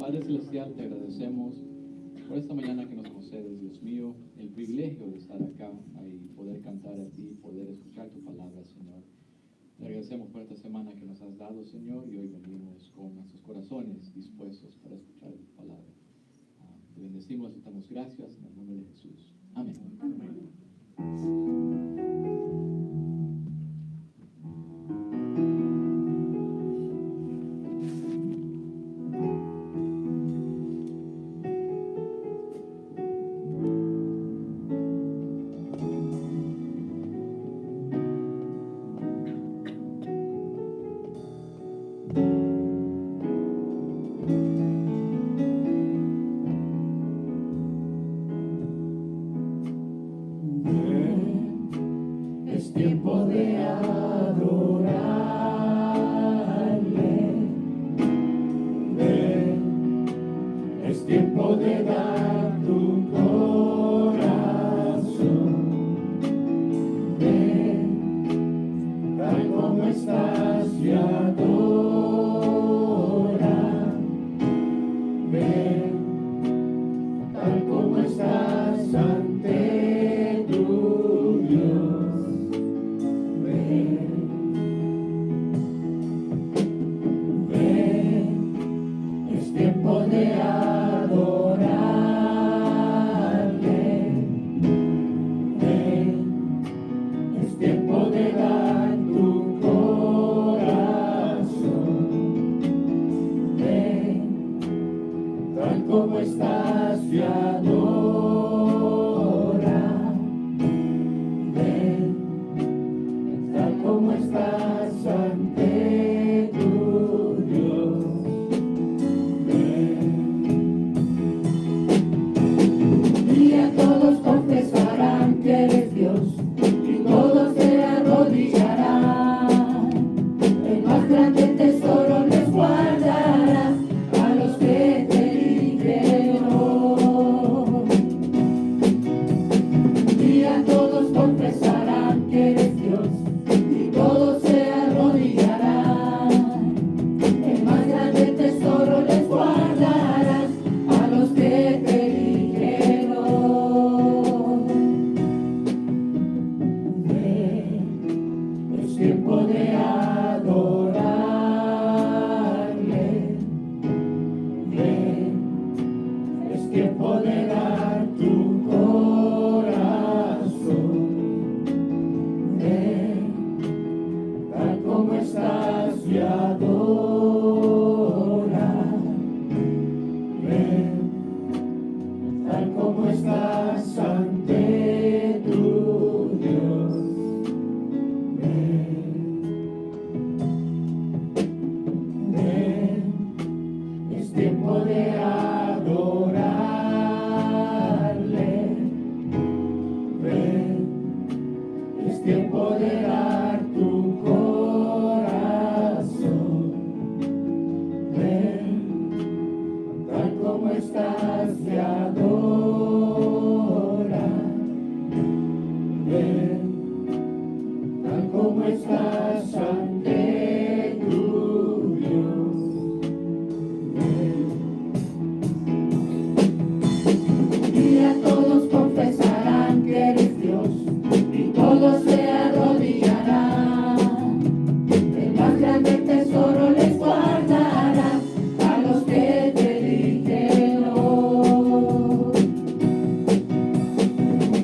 Padre Celestial, te agradecemos por esta mañana que nos concedes, Dios mío, el privilegio de estar acá y poder cantar a ti, poder escuchar tu palabra, Señor. Te agradecemos por esta semana que nos has dado, Señor, y hoy venimos con nuestros corazones dispuestos para escuchar tu palabra. Te bendecimos y te damos gracias en el nombre de Jesús. Amén. Es tiempo de adorarle. Ven, es tiempo de dar tu corazón. Ven, tal como estás y adora. Ven, tal como estás ante tu Dios. Es tiempo de adorarle. Es tiempo de dar tu corazón. Tal como estás y adora. Tal como estás ante tu Dios. Y a todos confesarán que eres Dios, y todos se arrodillarán. El más grande tesoro les guardarás a los que te eligieron. Y a todos confesarán que eres Dios, y todos se arrodillarán. El más grande tesoro les guardarás a los que te eligieron. Es tiempo de adorarle. Es tiempo de dar tu corazón. Tal como estás y adora. Tal como estás ante tu Dios. Es tiempo de adorarle. Es tiempo de dar tu corazón. Tal como estás y adora. Tal como estás ante tu Dios. Y a todos confesarán que eres Dios, y todos se arrodillarán. El más grande tesoro les guardará a los que te eligieron.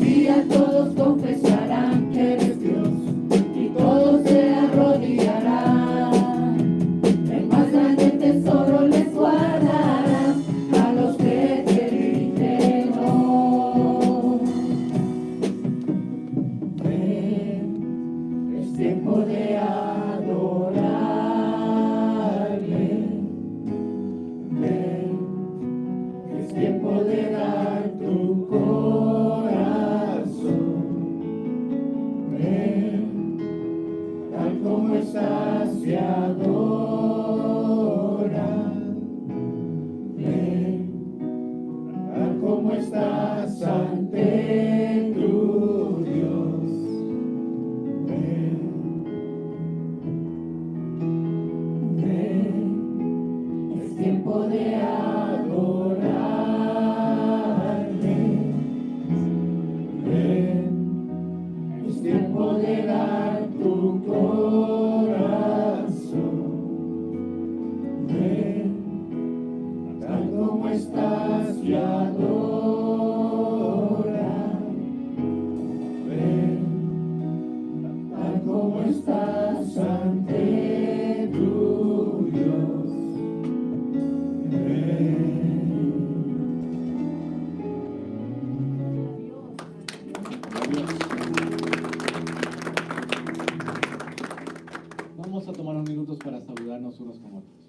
Y a todos confesarán que eres Dios, y todos se arrodillarán. El más grande tesoro les guardará a los que te eligieron. Es tiempo de adorarle. Es tiempo de dar tu corazón. Tal como estás y adora. Tal como estás ante tu Dios. Es tiempo de estás y adora. Ven, tal como estás ante tu Dios. Vamos a tomar unos minutos para saludarnos unos con otros.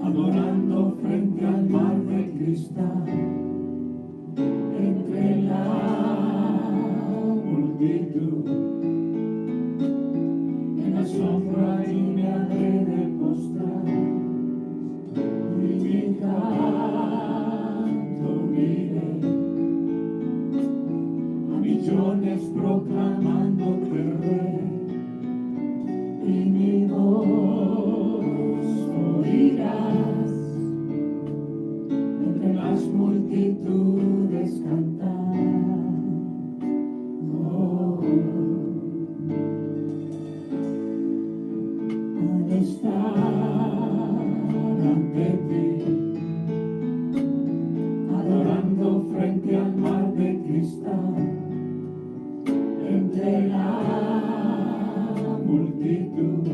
Adorando frente al mar de cristal, entre la multitud, en la sombra y me habré de postrar, y mi canto uniré a millones proclamándote Rey, y mi voz oirás entre las multitudes cantar. Oh, al estar ante ti, adorando frente al mar de cristal, entre la multitud,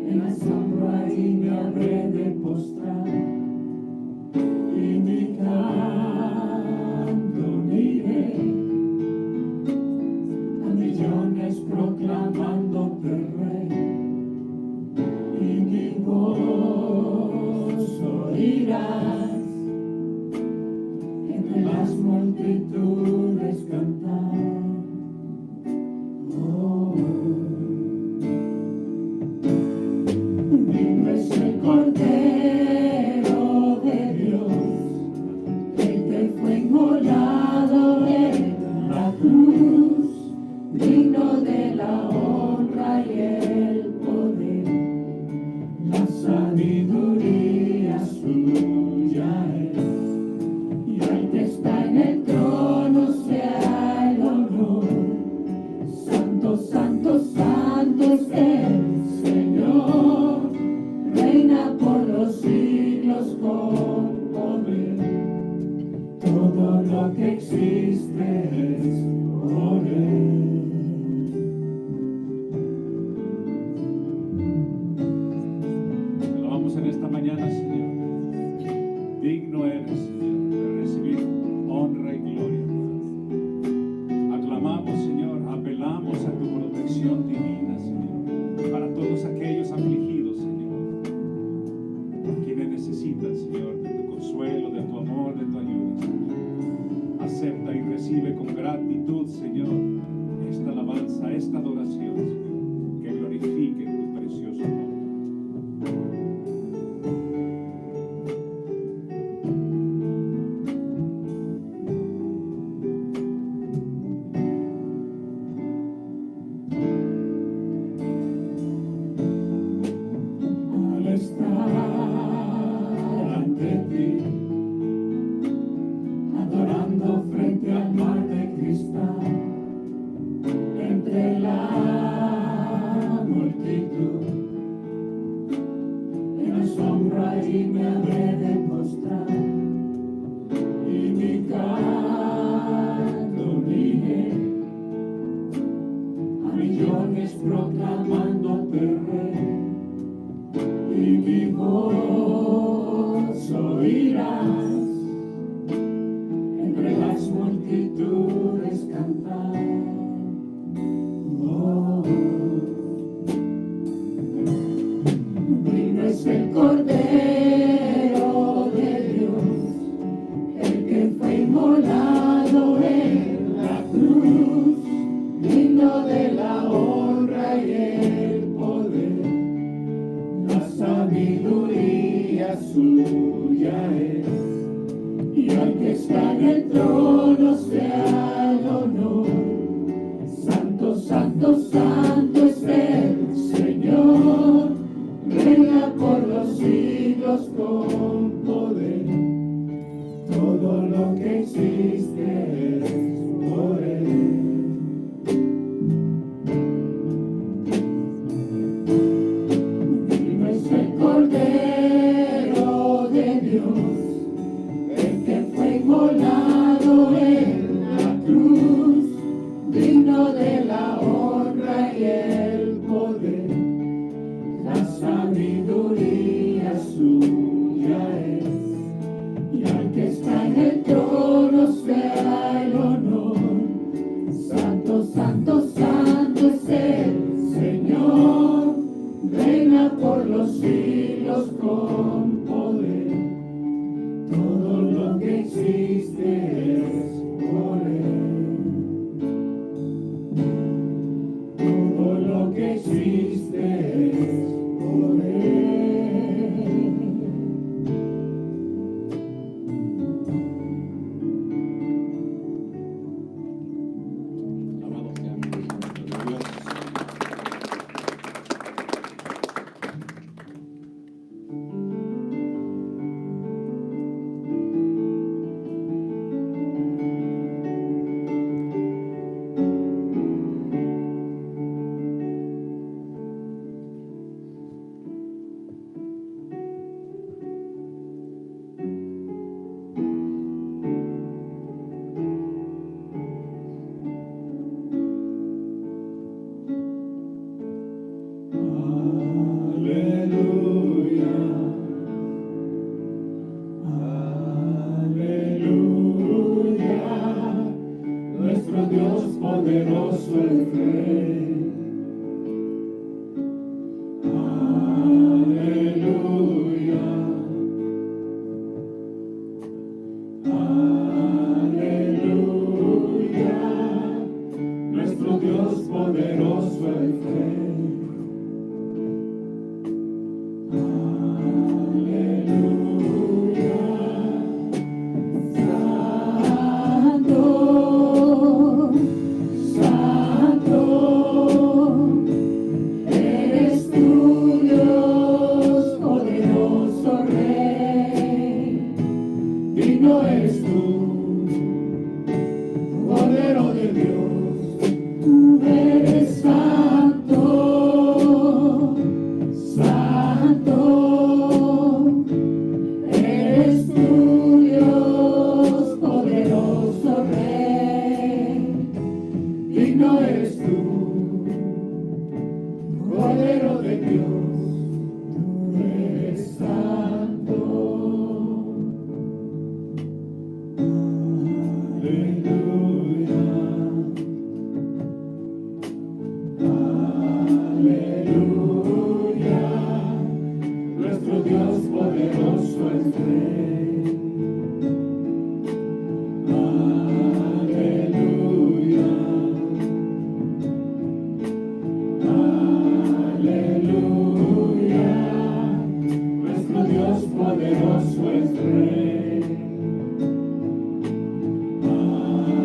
en la sombra y me habré de postrar, y mi canto uniré a millones proclamándote Rey, y mi voz oirás entre las multitudes cantar. Digno es el Cordero de Dios, el que fue inmolado en la cruz, digno de la honra y el poder, la sabiduría suya es, y al que está en el trono sea el honor. Santo, santo, santo es el Señor, reina por los siglos con poder. Todo lo que existe es por Él. Alabamos en esta mañana, Señor. Digno eres, Señor, de recibir honra y gloria. Aclamamos, Señor, apelamos a tu protección divina, Señor, para todos aquellos afligidos, Señor, quienes necesitan, Señor, de tu consuelo, de tu amor, de tu ayuda, Señor. Acepta y recibe con gratitud, Señor, esta alabanza, esta adoración, Señor, que glorifique tu precioso nombre. Al estar ante ti, adorando frente al mar de cristal, entre la digno de la honra y el poder, la sabiduría suya es, y al que está en el trono sea el honor. Santo, santo, santo es el Señor, reina por los siglos con poder. Todo lo que existe es por Él. Digno es el Cordero de Dios, el que fue inmolado en la cruz, digno de la honra y el poder, la sabiduría suya es, y al que está en el trono sea el honor. Santo, santo, santo es el Señor, reina por los siglos con poder. Todo lo que existe es por Él. Todo lo que existe es por Él. Alabado sea nuestro Dios. Aleluya, aleluya, nuestro Dios poderoso es Rey. Aleluya, aleluya, nuestro Dios poderoso es Rey. Digno eres tú, Cordero de Dios, tú eres santo, santo, eres tú Dios, poderoso Rey. Digno eres tú, Cordero de Dios, tú eres santo. Aleluya, aleluya, nuestro Dios poderoso es Rey. Aleluya, aleluya, nuestro Dios poderoso es Rey. Aleluya,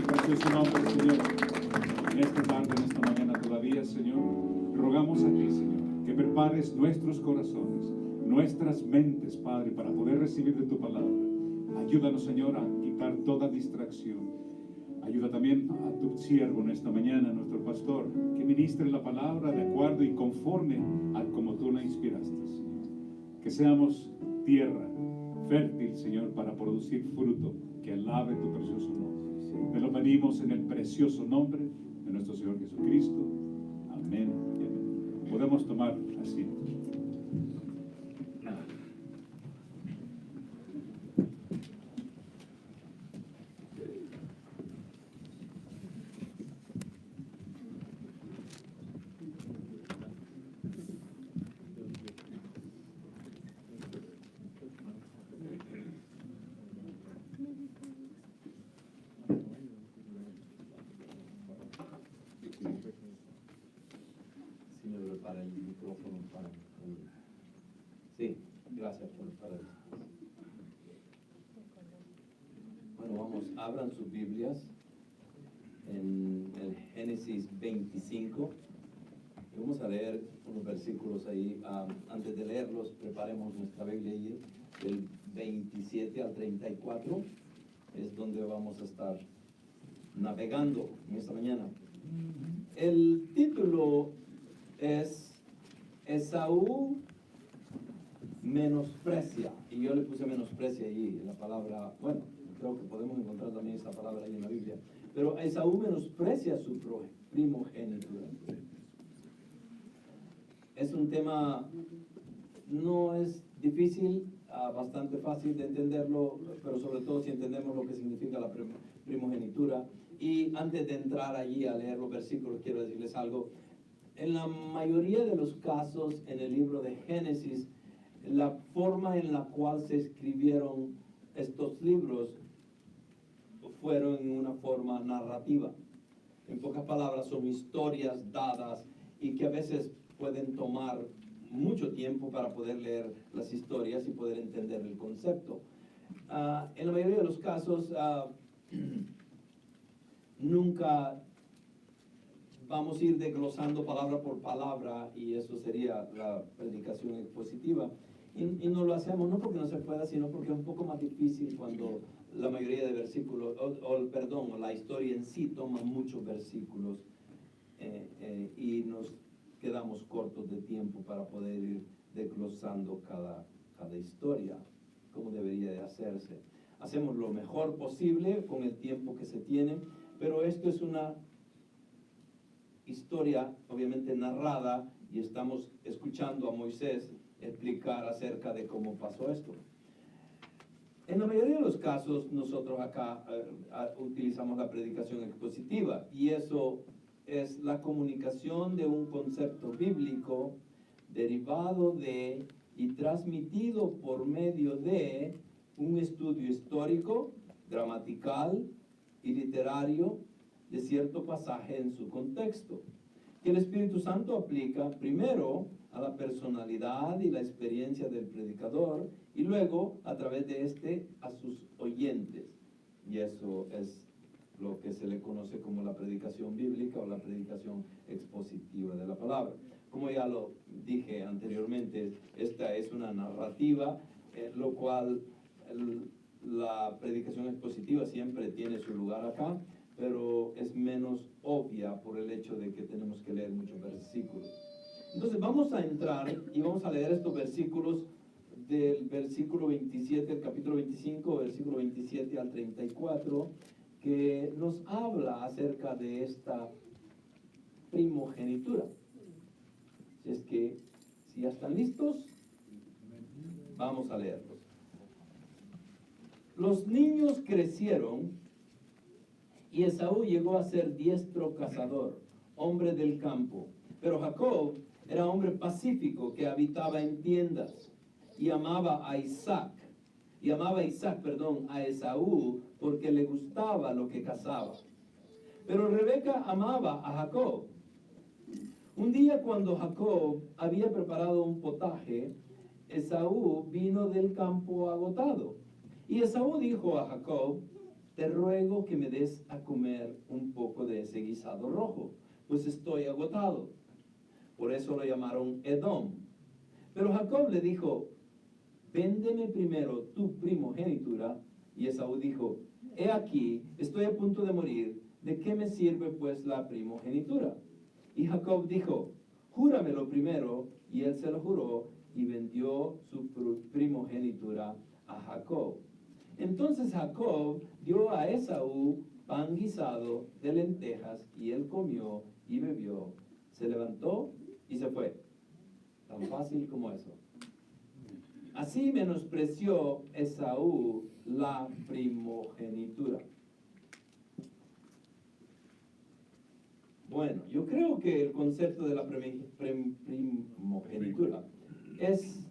tu precioso nombre, Señor. En esta tarde, en esta mañana todavía, Señor, rogamos a ti, Señor, que prepares nuestros corazones, nuestras mentes, Padre, para poder recibir de tu palabra. Ayúdanos, Señor, a quitar toda distracción. Ayuda también a tu siervo en esta mañana, nuestro pastor, que ministre la palabra de acuerdo y conforme a como tú la inspiraste, Señor. Que seamos tierra fértil, Señor, para producir fruto que alabe tu precioso nombre. Te lo pedimos en el precioso nombre de nuestro Señor Jesucristo. Amén y amén. Podemos tomar asiento. Para el micrófono, sí, gracias para el... Bueno, vamos, abran sus Biblias en el Génesis 25 y vamos a leer unos versículos ahí. Antes de leerlos, preparemos nuestra Biblia ahí, del 27 al 34 es donde vamos a estar navegando en esta mañana. El título es Esaú menosprecia, y yo le puse menosprecia ahí, la palabra, bueno, creo que podemos encontrar también esta palabra ahí en la Biblia, pero Esaú menosprecia su primogenitura. Es un tema, no es difícil, bastante fácil de entenderlo, pero sobre todo si entendemos lo que significa la primogenitura. Y antes de entrar allí a leer los versículos, quiero decirles algo. En la mayoría de los casos en el libro de Génesis, la forma en la cual se escribieron estos libros fueron en una forma narrativa. En pocas palabras, son historias dadas y que a veces pueden tomar mucho tiempo para poder leer las historias y poder entender el concepto. En la mayoría de los casos, nunca vamos a ir desglosando palabra por palabra, y eso sería la predicación expositiva. Y no lo hacemos no porque no se pueda, sino porque es un poco más difícil cuando la mayoría de versículos, la historia en sí toma muchos versículos y nos quedamos cortos de tiempo para poder ir desglosando cada historia, como debería de hacerse. Hacemos lo mejor posible con el tiempo que se tiene, pero esto es una historia obviamente narrada y estamos escuchando a Moisés explicar acerca de cómo pasó esto. En la mayoría de los casos nosotros acá utilizamos la predicación expositiva, y eso es la comunicación de un concepto bíblico derivado de y transmitido por medio de un estudio histórico, gramatical y literario de cierto pasaje en su contexto, que el Espíritu Santo aplica primero a la personalidad y la experiencia del predicador, y luego a través de este a sus oyentes. Y eso es lo que se le conoce como la predicación bíblica o la predicación expositiva de la palabra. Como ya lo dije anteriormente, esta es una narrativa, lo cual la predicación expositiva siempre tiene su lugar acá, pero es menos obvia por el hecho de que tenemos que leer muchos versículos. Entonces vamos a entrar y vamos a leer estos versículos del versículo 27, el capítulo 25, versículo 27 al 34, que nos habla acerca de esta primogenitura. Así es que, si ya están listos, vamos a leerlos. Los niños crecieron y Esaú llegó a ser diestro cazador, hombre del campo. Pero Jacob era hombre pacífico que habitaba en tiendas y amaba a Isaac, a Esaú, porque le gustaba lo que cazaba. Pero Rebeca amaba a Jacob. Un día, cuando Jacob había preparado un potaje, Esaú vino del campo agotado. Y Esaú dijo a Jacob: te ruego que me des a comer un poco de ese guisado rojo, pues estoy agotado. Por eso lo llamaron Edom. Pero Jacob le dijo, véndeme primero tu primogenitura. Y Esaú dijo, he aquí, estoy a punto de morir, ¿de qué me sirve pues la primogenitura? Y Jacob dijo, júramelo primero. Y él se lo juró y vendió su primogenitura a Jacob. Entonces Jacob dio a Esaú pan guisado de lentejas, y él comió y bebió. Se levantó y se fue. Tan fácil como eso. Así menospreció Esaú la primogenitura. Bueno, yo creo que el concepto de la primogenitura es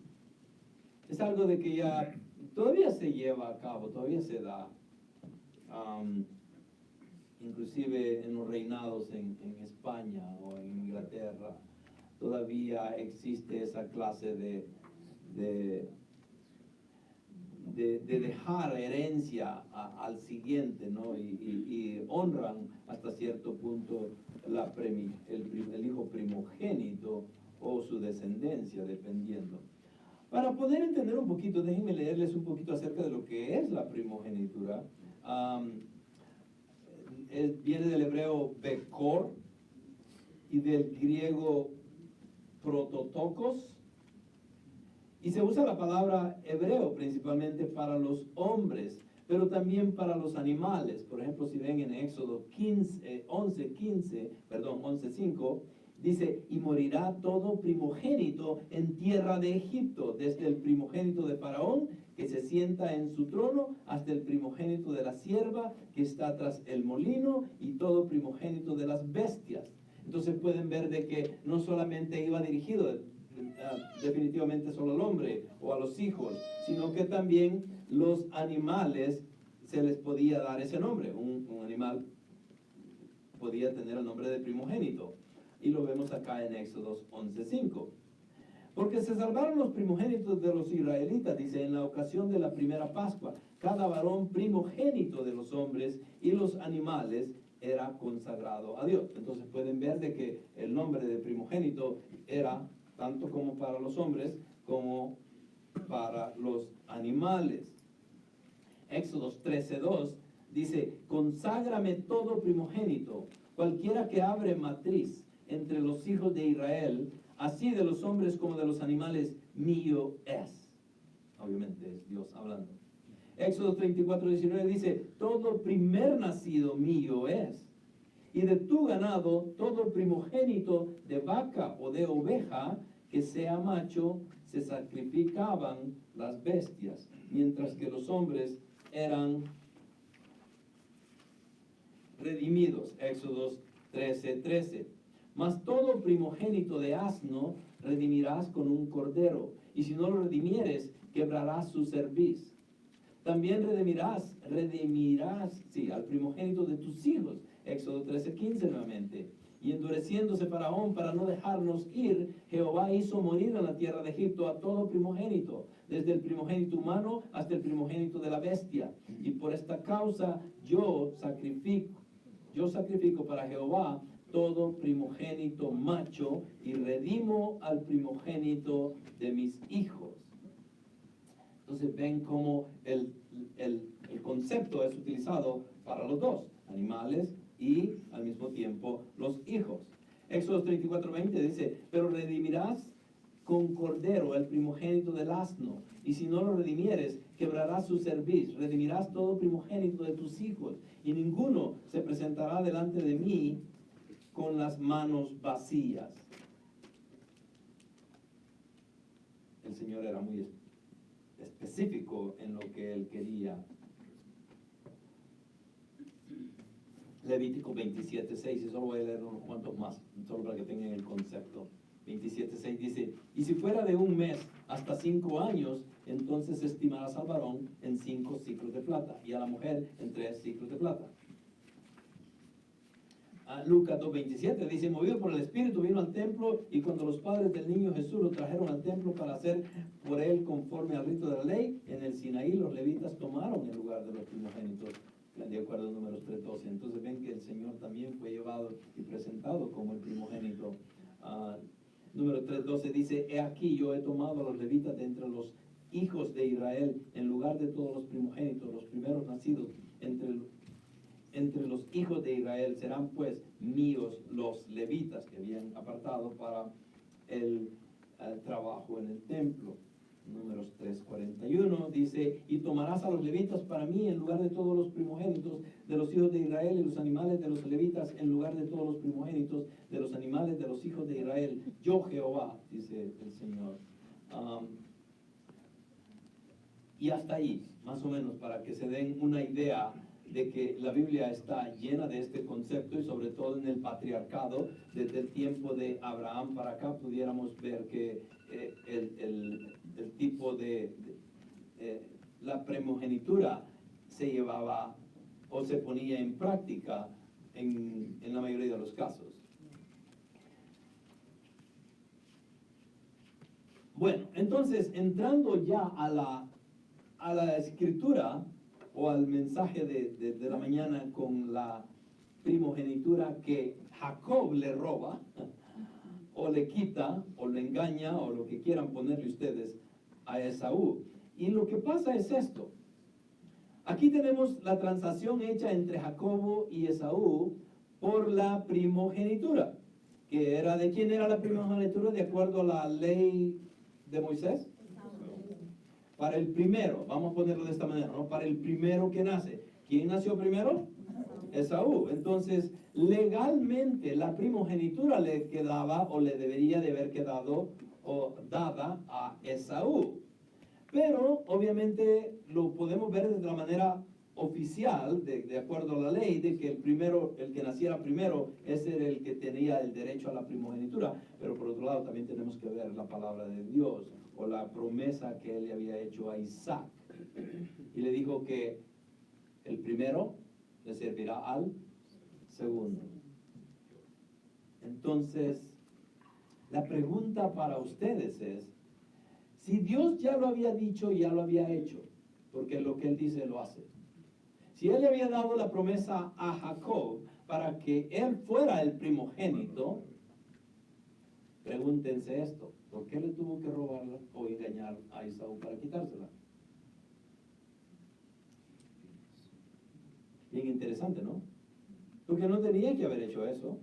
algo de que ya todavía se lleva a cabo, todavía se da. Inclusive en los reinados en España o en Inglaterra, todavía existe esa clase de dejar herencia al siguiente, ¿no? Y honran hasta cierto punto el hijo primogénito o su descendencia, dependiendo. Para poder entender un poquito, déjenme leerles un poquito acerca de lo que es la primogenitura. Viene del hebreo bekor y del griego prototokos, y se usa la palabra hebreo principalmente para los hombres, pero también para los animales. Por ejemplo, si ven en Éxodo 11:5, dice, y morirá todo primogénito en tierra de Egipto, desde el primogénito de Faraón, que se sienta en su trono, hasta el primogénito de la sierva, que está tras el molino, y todo primogénito de las bestias. Entonces pueden ver de que no solamente iba dirigido definitivamente solo al hombre o a los hijos, sino que también los animales se les podía dar ese nombre. Un animal podía tener el nombre de primogénito, y lo vemos acá en Éxodo 11:5. Porque se salvaron los primogénitos de los israelitas, dice, en la ocasión de la primera Pascua. Cada varón primogénito de los hombres y los animales era consagrado a Dios. Entonces pueden ver de que el nombre de primogénito era tanto como para los hombres como para los animales. Éxodos 13:2 dice, conságrame todo primogénito, cualquiera que abre matriz entre los hijos de Israel, así de los hombres como de los animales, mío es. Obviamente es Dios hablando. Éxodo 34:19 dice, todo primer nacido mío es. Y de tu ganado, todo primogénito de vaca o de oveja que sea macho, se sacrificaban las bestias, mientras que los hombres eran redimidos. Éxodos 13:13. Mas todo primogénito de asno redimirás con un cordero, y si no lo redimieres, quebrarás su cerviz. También redimirás al primogénito de tus hijos. Éxodo 13:15 nuevamente. Y endureciéndose Faraón para no dejarnos ir, Jehová hizo morir en la tierra de Egipto a todo primogénito, desde el primogénito humano hasta el primogénito de la bestia. Y por esta causa yo sacrifico para Jehová todo primogénito macho, y redimo al primogénito de mis hijos. Entonces ven cómo el concepto es utilizado para los dos, animales y al mismo tiempo los hijos. Éxodo 34:20 dice, pero redimirás con cordero el primogénito del asno, y si no lo redimieres, quebrarás su cerviz. Redimirás todo primogénito de tus hijos, y ninguno se presentará delante de mí con las manos vacías. El Señor era muy específico en lo que Él quería. Levítico 27:6, y solo voy a leer unos cuantos más, solo para que tengan el concepto. 27:6 dice, y si fuera de un mes hasta 5 años, entonces estimarás al varón en 5 ciclos de plata, y a la mujer en 3 ciclos de plata. Lucas 2:27 dice, movido por el Espíritu vino al templo, y cuando los padres del niño Jesús lo trajeron al templo para hacer por él conforme al rito de la ley, en el Sinaí los levitas tomaron el lugar de los primogénitos de acuerdo a Números 3:12. Entonces ven que el Señor también fue llevado y presentado como el primogénito. Número 3:12 dice: he aquí yo he tomado a los levitas de entre los hijos de Israel, en lugar de todos los primogénitos, los primeros nacidos entre los hijos de Israel, serán pues míos los levitas que habían apartado para el trabajo en el templo. Números 3:41 dice: y tomarás a los levitas para mí en lugar de todos los primogénitos de los hijos de Israel, y los animales de los levitas en lugar de todos los primogénitos de los animales de los hijos de Israel. Yo Jehová, dice el Señor. Y hasta ahí, más o menos, para que se den una idea de que la Biblia está llena de este concepto, y sobre todo en el patriarcado, desde el tiempo de Abraham para acá, pudiéramos ver que el tipo de la primogenitura se llevaba o se ponía en práctica en la mayoría de los casos. Bueno, entonces, entrando ya a la escritura, o al mensaje de la mañana, con la primogenitura que Jacob le roba, o le quita, o le engaña, o lo que quieran ponerle ustedes, a Esaú. Y lo que pasa es esto. Aquí tenemos la transacción hecha entre Jacobo y Esaú por la primogenitura. Que era, ¿de quién era la primogenitura de acuerdo a la ley de Moisés? Para el primero, vamos a ponerlo de esta manera, ¿no? Para el primero que nace. ¿Quién nació primero? Esaú. Entonces, legalmente la primogenitura le quedaba, o le debería de haber quedado o dada a Esaú. Pero obviamente lo podemos ver de la manera oficial, de acuerdo a la ley, de que el que naciera primero, ese era el que tenía el derecho a la primogenitura. Pero por otro lado también tenemos que ver la palabra de Dios, o la promesa que él le había hecho a Isaac. Y le dijo que el primero le servirá al segundo. Entonces, la pregunta para ustedes es: si Dios ya lo había dicho y ya lo había hecho, porque lo que él dice lo hace. Si él le había dado la promesa a Jacob para que él fuera el primogénito, pregúntense esto: ¿por qué le tuvo que robarla o engañar a Esaú para quitársela? Bien interesante, ¿no? Porque no tenía que haber hecho eso.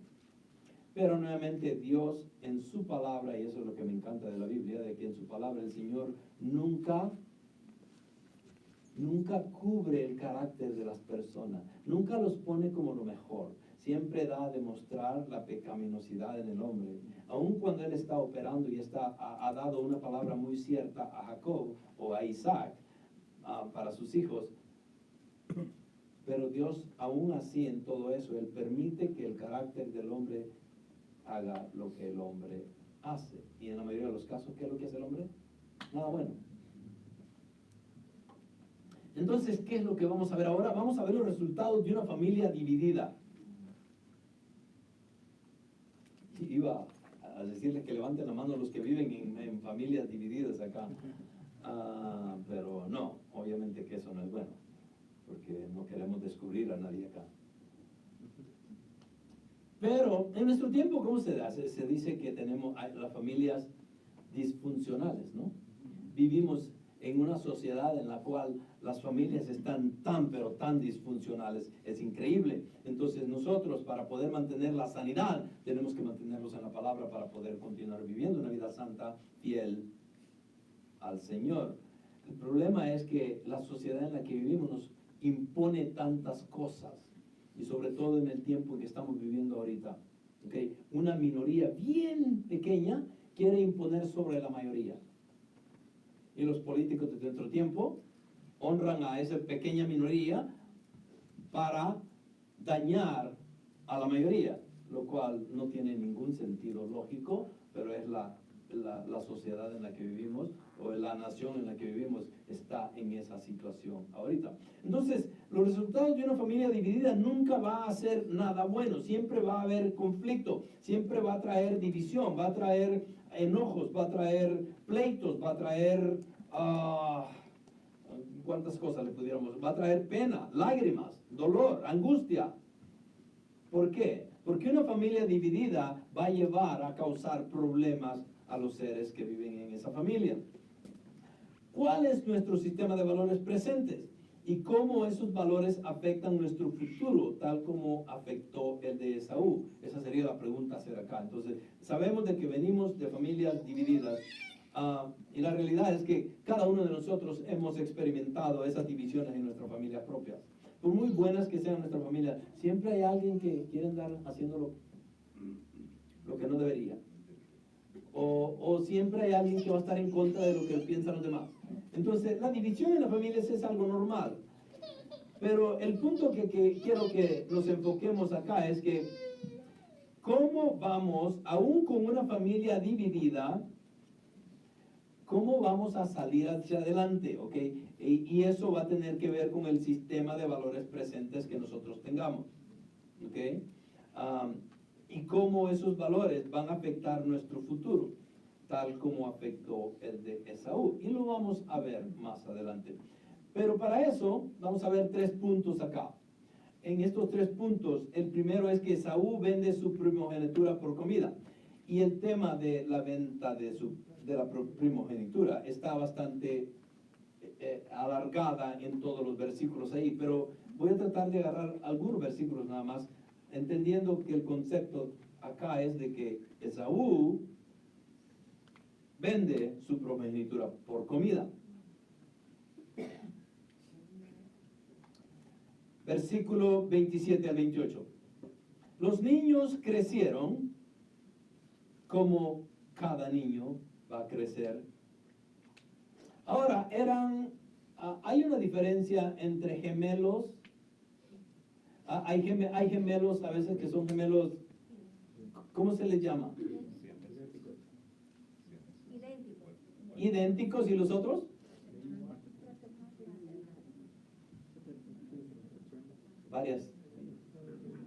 Pero nuevamente Dios en su palabra, y eso es lo que me encanta de la Biblia, de que en su palabra el Señor nunca cubre el carácter de las personas, nunca los pone como lo mejor, siempre da a demostrar la pecaminosidad en el hombre. Aun cuando él está operando y ha dado una palabra muy cierta a Jacob o a Isaac para sus hijos, pero Dios aún así en todo eso, él permite que el carácter del hombre haga lo que el hombre hace. Y en la mayoría de los casos, ¿qué es lo que hace el hombre? Nada bueno. Entonces, ¿qué es lo que vamos a ver ahora? Vamos a ver los resultados de una familia dividida. Iba a decirles que levanten la mano los que viven en familias divididas acá. Pero no, obviamente que eso no es bueno, porque no queremos descubrir a nadie acá. Pero en nuestro tiempo, ¿cómo se hace? Se dice que tenemos las familias disfuncionales, ¿no? Vivimos en una sociedad en la cual las familias están pero tan disfuncionales, es increíble. Entonces nosotros, para poder mantener la sanidad, tenemos que mantenerlos en la palabra para poder continuar viviendo una vida santa, fiel al Señor. El problema es que la sociedad en la que vivimos nos impone tantas cosas, y sobre todo en el tiempo en que estamos viviendo ahorita, ¿okay? Una minoría bien pequeña quiere imponer sobre la mayoría. Y los políticos de nuestro tiempo honran a esa pequeña minoría para dañar a la mayoría, lo cual no tiene ningún sentido lógico, pero es la sociedad en la que vivimos, o la nación en la que vivimos está en esa situación ahorita. Entonces, los resultados de una familia dividida nunca va a ser nada bueno, siempre va a haber conflicto, siempre va a traer división, va a traer enojos, va a traer pleitos, va a traer cuántas cosas le pudiéramos, va a traer pena, lágrimas, dolor, angustia. ¿Por qué? Porque una familia dividida va a llevar a causar problemas a los seres que viven en esa familia. ¿Cuál es nuestro sistema de valores presentes? Y cómo esos valores afectan nuestro futuro, tal como afectó el de Esaú. Esa sería la pregunta a hacer acá. Entonces, sabemos de que venimos de familias divididas. Y la realidad es que cada uno de nosotros hemos experimentado esas divisiones en nuestras familias propias. Por muy buenas que sean nuestras familias, siempre hay alguien que quiere andar haciendo lo que no debería. O siempre hay alguien que va a estar en contra de lo que piensan los demás. Entonces, la división en las familias es algo normal. Pero el punto que quiero que nos enfoquemos acá es que cómo vamos, aún con una familia dividida, cómo vamos a salir hacia adelante, ¿ok? Y eso va a tener que ver con el sistema de valores presentes que nosotros tengamos, ¿ok? Y cómo esos valores van a afectar nuestro futuro, tal como afectó el de Esaú. Y lo vamos a ver más adelante. Pero para eso vamos a ver 3 puntos acá. En estos 3 puntos, el primero es que Esaú vende su primogenitura por comida. Y el tema de la venta de la primogenitura está bastante alargada en todos los versículos ahí. Pero voy a tratar de agarrar algunos versículos nada más, entendiendo que el concepto acá es de que Esaú vende su primogenitura por comida. Versículo 27 al 28. Los niños crecieron como cada niño va a crecer. Ahora, hay una diferencia entre gemelos. Hay gemelos a veces que son gemelos, ¿cómo se les llama? Idénticos. ¿Y los otros?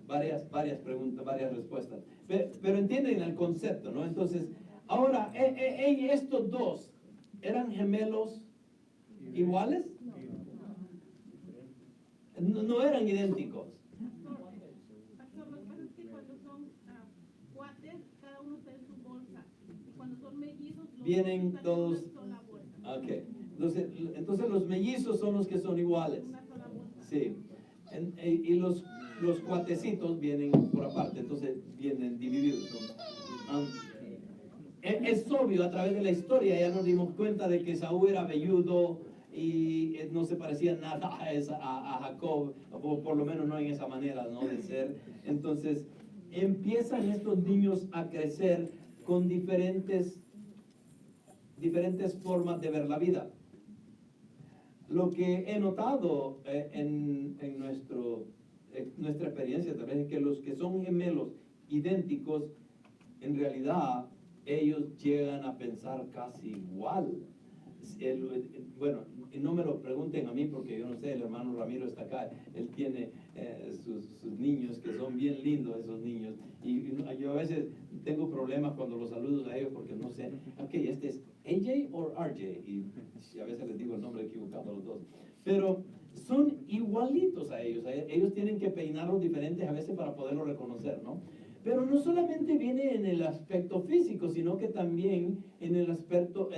Varias preguntas, varias respuestas. Pero entienden el concepto, ¿no? Entonces, ahora, estos dos, ¿eran gemelos iguales? No eran idénticos. Pastor, lo que pasa es que cuando son cuates, cada uno está en su bolsa. Y cuando son mellizos, los vienen están todos. en una sola bolsa. Ok. Entonces los mellizos son los que son iguales. Una sola bolsa. Sí. Y los cuatecitos vienen por aparte, entonces vienen divididos, ¿no? Es obvio, a través de la historia ya nos dimos cuenta de que Saúl era velludo y no se parecía nada a Jacob, o por lo menos no en esa manera, ¿no?, de ser. Entonces empiezan estos niños a crecer con diferentes formas de ver la vida. Lo que he notado en nuestra experiencia tal vez es que los que son gemelos idénticos, en realidad ellos llegan a pensar casi igual. Bueno, no me lo pregunten a mí porque yo no sé, el hermano Ramiro está acá, él tiene sus niños que son bien lindos, esos niños, y yo a veces tengo problemas cuando los saludo a ellos porque no sé, ok, este es AJ o RJ, y a veces les digo el nombre equivocado a los dos, pero son igualitos a ellos tienen que peinarlos diferentes a veces para poderlos reconocer, ¿no? Pero no solamente viene en el aspecto físico, sino que también en el aspecto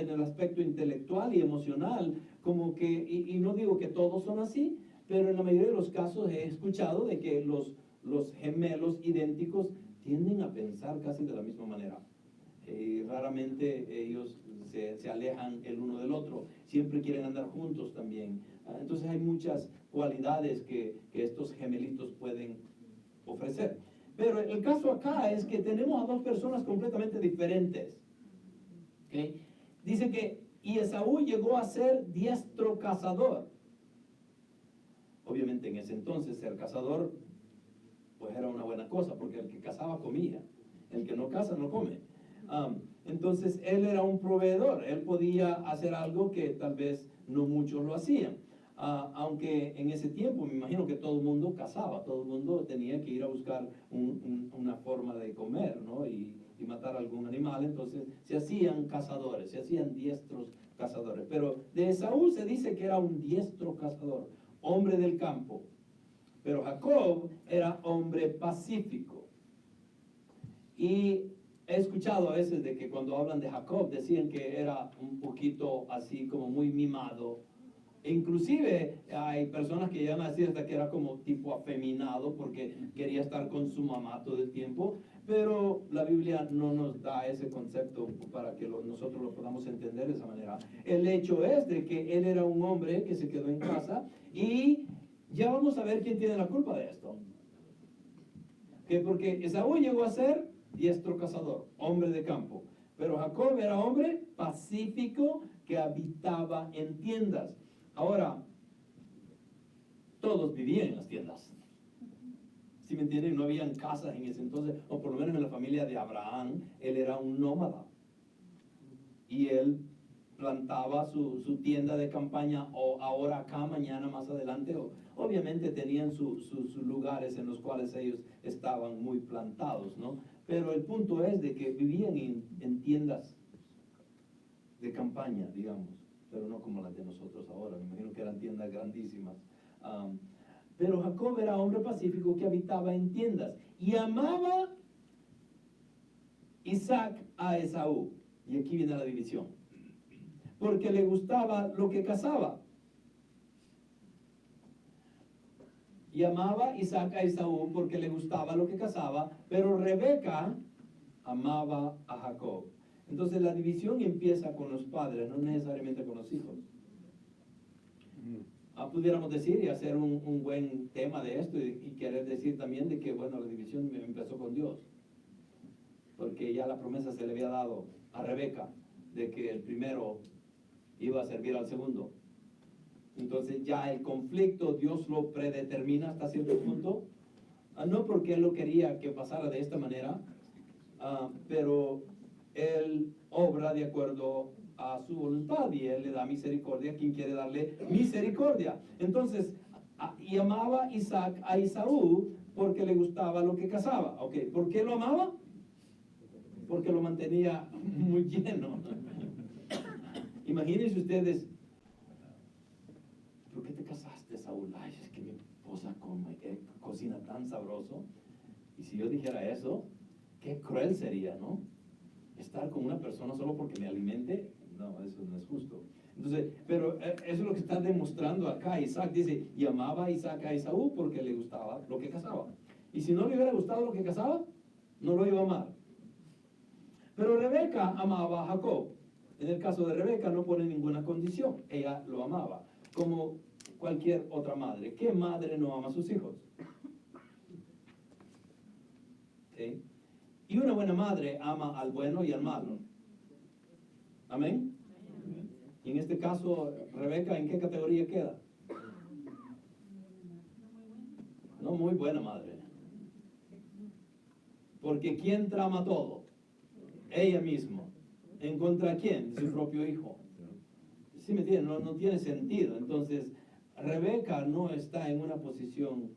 intelectual y emocional, como que, y no digo que todos son así, pero en la mayoría de los casos he escuchado de que los gemelos idénticos tienden a pensar casi de la misma manera. Raramente ellos se alejan el uno del otro, siempre quieren andar juntos también. Entonces hay muchas cualidades que estos gemelitos pueden ofrecer. Pero el caso acá es que tenemos a dos personas completamente diferentes. ¿Okay? Dice que y Esaú llegó a ser diestro cazador. Obviamente en ese entonces ser cazador pues era una buena cosa, porque el que cazaba comía, el que no caza no come. Entonces él era un proveedor, él podía hacer algo que tal vez no muchos lo hacían. Aunque en ese tiempo me imagino que todo el mundo cazaba, todo el mundo tenía que ir a buscar una forma de comer, ¿no? Y matar algún animal, entonces se hacían cazadores, se hacían diestros cazadores. Pero de Esaú se dice que era un diestro cazador, hombre del campo. Pero Jacob era hombre pacífico. Y he escuchado a veces de que cuando hablan de Jacob decían que era un poquito así como muy mimado. E inclusive hay personas que llegan a decir hasta que era como tipo afeminado porque quería estar con su mamá todo el tiempo. Pero la Biblia no nos da ese concepto para que nosotros lo podamos entender de esa manera. El hecho es de que él era un hombre que se quedó en casa y ya vamos a ver quién tiene la culpa de esto. Que porque Esaú llegó a ser diestro cazador, hombre de campo. Pero Jacob era hombre pacífico que habitaba en tiendas. Ahora, todos vivían en las tiendas. ¿Sí me entienden? No habían casas en ese entonces, o por lo menos en la familia de Abraham, él era un nómada. Y él plantaba su tienda de campaña, o ahora acá, mañana, más adelante. Obviamente tenían sus lugares en los cuales ellos estaban muy plantados, ¿no? Pero el punto es de que vivían en tiendas de campaña, digamos, pero no como las de nosotros ahora. Me imagino que eran tiendas grandísimas. Pero Jacob era hombre pacífico que habitaba en tiendas y amaba Isaac a Esaú. Y aquí viene la división. Porque le gustaba lo que cazaba. Y amaba Isaac a Esaú porque le gustaba lo que cazaba, pero Rebeca amaba a Jacob. Entonces la división empieza con los padres, no necesariamente con los hijos. Pudiéramos decir y hacer un buen tema de esto y querer decir también de que, bueno, la división empezó con Dios. Porque ya la promesa se le había dado a Rebeca de que el primero iba a servir al segundo. Entonces ya el conflicto Dios lo predetermina hasta cierto punto. No porque Él lo quería que pasara de esta manera, pero Él obra de acuerdo a su voluntad y Él le da misericordia a quien quiere darle misericordia. Entonces, y amaba Isaac a Esaú porque le gustaba lo que cazaba. Okay. ¿Por qué lo amaba? Porque lo mantenía muy lleno. Imagínense ustedes, ¿por qué te casaste, Saúl? Ay, es que mi esposa cocina tan sabroso. Y si yo dijera eso, qué cruel sería, ¿no? Estar con una persona solo porque me alimente, no, eso no es justo. Entonces, pero eso es lo que está demostrando acá. Isaac dice, y amaba a Isaac a Esaú porque le gustaba lo que cazaba. Y si no le hubiera gustado lo que cazaba, no lo iba a amar. Pero Rebeca amaba a Jacob. En el caso de Rebeca no pone ninguna condición, ella lo amaba, como cualquier otra madre. ¿Qué madre no ama a sus hijos? ¿Sí? Y una buena madre ama al bueno y al malo. ¿Amén? Y en este caso, Rebeca, ¿en qué categoría queda? No muy buena madre. Porque ¿quién trama todo? Ella misma. ¿En contra de quién? De su propio hijo. ¿Sí me entienden? No tiene sentido. Entonces, Rebeca no está en una posición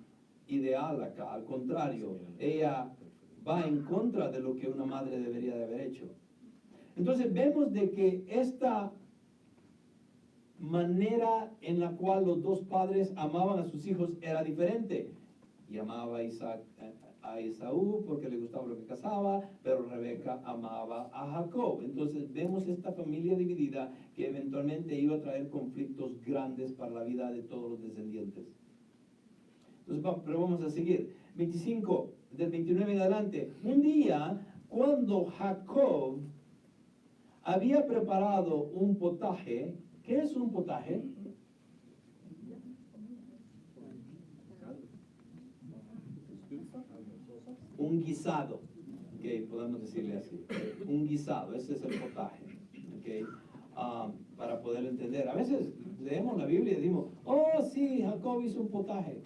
ideal acá. Al contrario, ella va en contra de lo que una madre debería de haber hecho. Entonces vemos de que esta manera en la cual los dos padres amaban a sus hijos era diferente. Y amaba a Isaac a Esaú porque le gustaba lo que cazaba, pero Rebeca amaba a Jacob. Entonces vemos esta familia dividida que eventualmente iba a traer conflictos grandes para la vida de todos los descendientes. Entonces, pero vamos a seguir. 25, del 29 en adelante. Un día, cuando Jacob había preparado un potaje. ¿Qué es un potaje? Un guisado, okay, podemos decirle así, un guisado, ese es el potaje, okay, para poder entender. A veces leemos la Biblia y decimos, oh sí, Jacob hizo un potaje,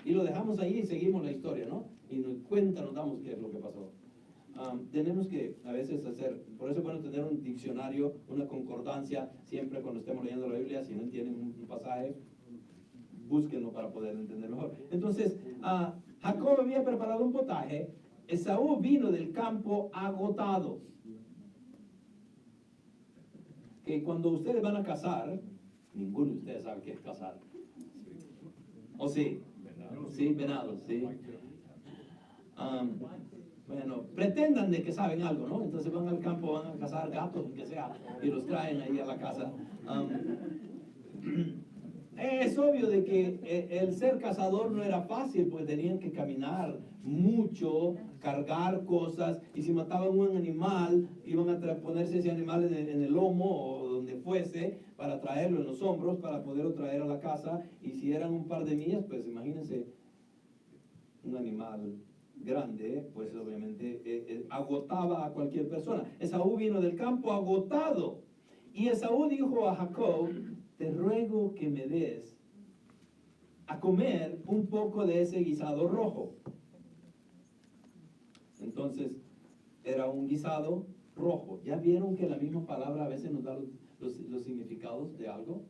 y lo dejamos ahí y seguimos la historia, ¿no? Y nos damos qué es lo que pasó. Tenemos que a veces hacer, por eso es bueno tener un diccionario, una concordancia, siempre cuando estemos leyendo la Biblia, si no entienden un pasaje, búsquenlo para poder entender mejor. Entonces, Jacob había preparado un potaje, Esaú vino del campo agotado. ¿Ok? que cuando ustedes van a casar, ninguno de ustedes sabe qué es casar. ¿O sí? Sí, venados, sí. Bueno, pretendan de que saben algo, ¿no? Entonces van al campo, van a cazar gatos, aunque sea, y los traen ahí a la casa. Es obvio de que el ser cazador no era fácil, porque tenían que caminar mucho, cargar cosas, y si mataban un animal, iban a ponerse ese animal en el lomo o donde fuese, para traerlo en los hombros, para poderlo traer a la casa, y si eran un par de millas, pues imagínense, un animal grande, pues obviamente agotaba a cualquier persona. Esaú vino del campo agotado, y Esaú dijo a Jacob: te ruego que me des a comer un poco de ese guisado rojo. Entonces, era un guisado rojo. ¿Ya vieron que la misma palabra a veces nos da los significados de algo?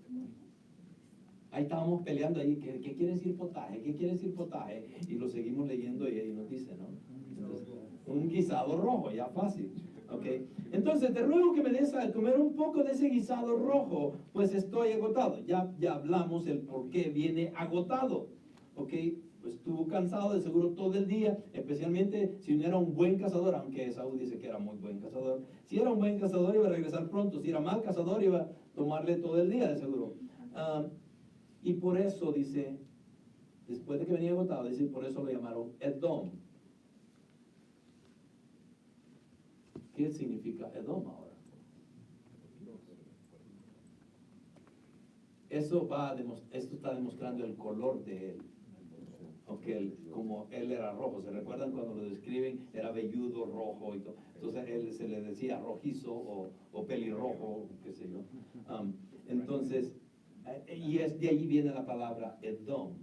Ahí estábamos peleando ahí, ¿qué quiere decir potaje? ¿Qué quiere decir potaje? Y lo seguimos leyendo y ahí nos dice, ¿no? Entonces, un guisado rojo, ya fácil. Okay. Entonces, te ruego que me des a comer un poco de ese guisado rojo, pues estoy agotado. Ya hablamos el por qué viene agotado. Ok, pues estuvo cansado de seguro todo el día, especialmente si no era un buen cazador, aunque Esaú dice que era muy buen cazador. Si era un buen cazador, iba a regresar pronto. Si era mal cazador, iba a tomarle todo el día de seguro. Y por eso dice, después de que venía agotado, dice, por eso lo llamaron Edom. ¿Qué significa Edom ahora? Esto está demostrando el color de él. Okay, como él era rojo. ¿Se recuerdan cuando lo describen? Era velludo, rojo y todo. Entonces él se le decía rojizo o pelirrojo, qué sé yo. Entonces, y de allí viene la palabra Edom.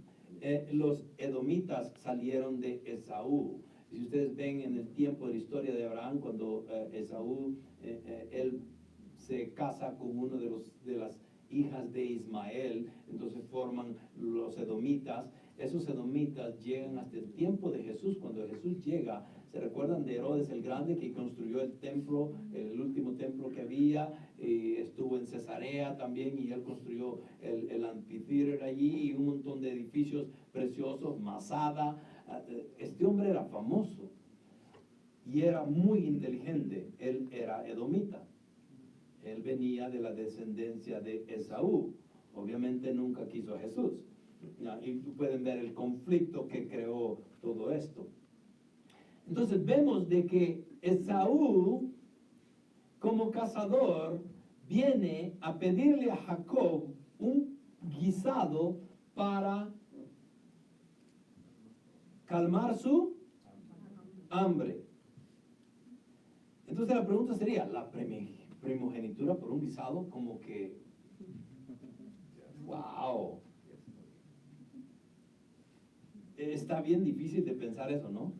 Los edomitas salieron de Esaú. Si ustedes ven en el tiempo de la historia de Abraham, cuando Esaú, él se casa con uno de las hijas de Ismael, entonces forman los edomitas. Esos edomitas llegan hasta el tiempo de Jesús. Cuando Jesús llega, ¿se recuerdan de Herodes el Grande, que construyó el templo, el último templo que había? Estuvo en Cesarea también, y él construyó el anfiteatro allí y un montón de edificios preciosos, Masada. Este hombre era famoso y era muy inteligente. Él era edomita. Él venía de la descendencia de Esaú. Obviamente nunca quiso a Jesús. Y pueden ver el conflicto que creó todo esto. Entonces vemos de que Esaú, como cazador, viene a pedirle a Jacob un guisado para calmar su hambre. Entonces la pregunta sería, ¿la primogenitura por un guisado? Como que, wow. Está bien difícil de pensar eso, ¿no?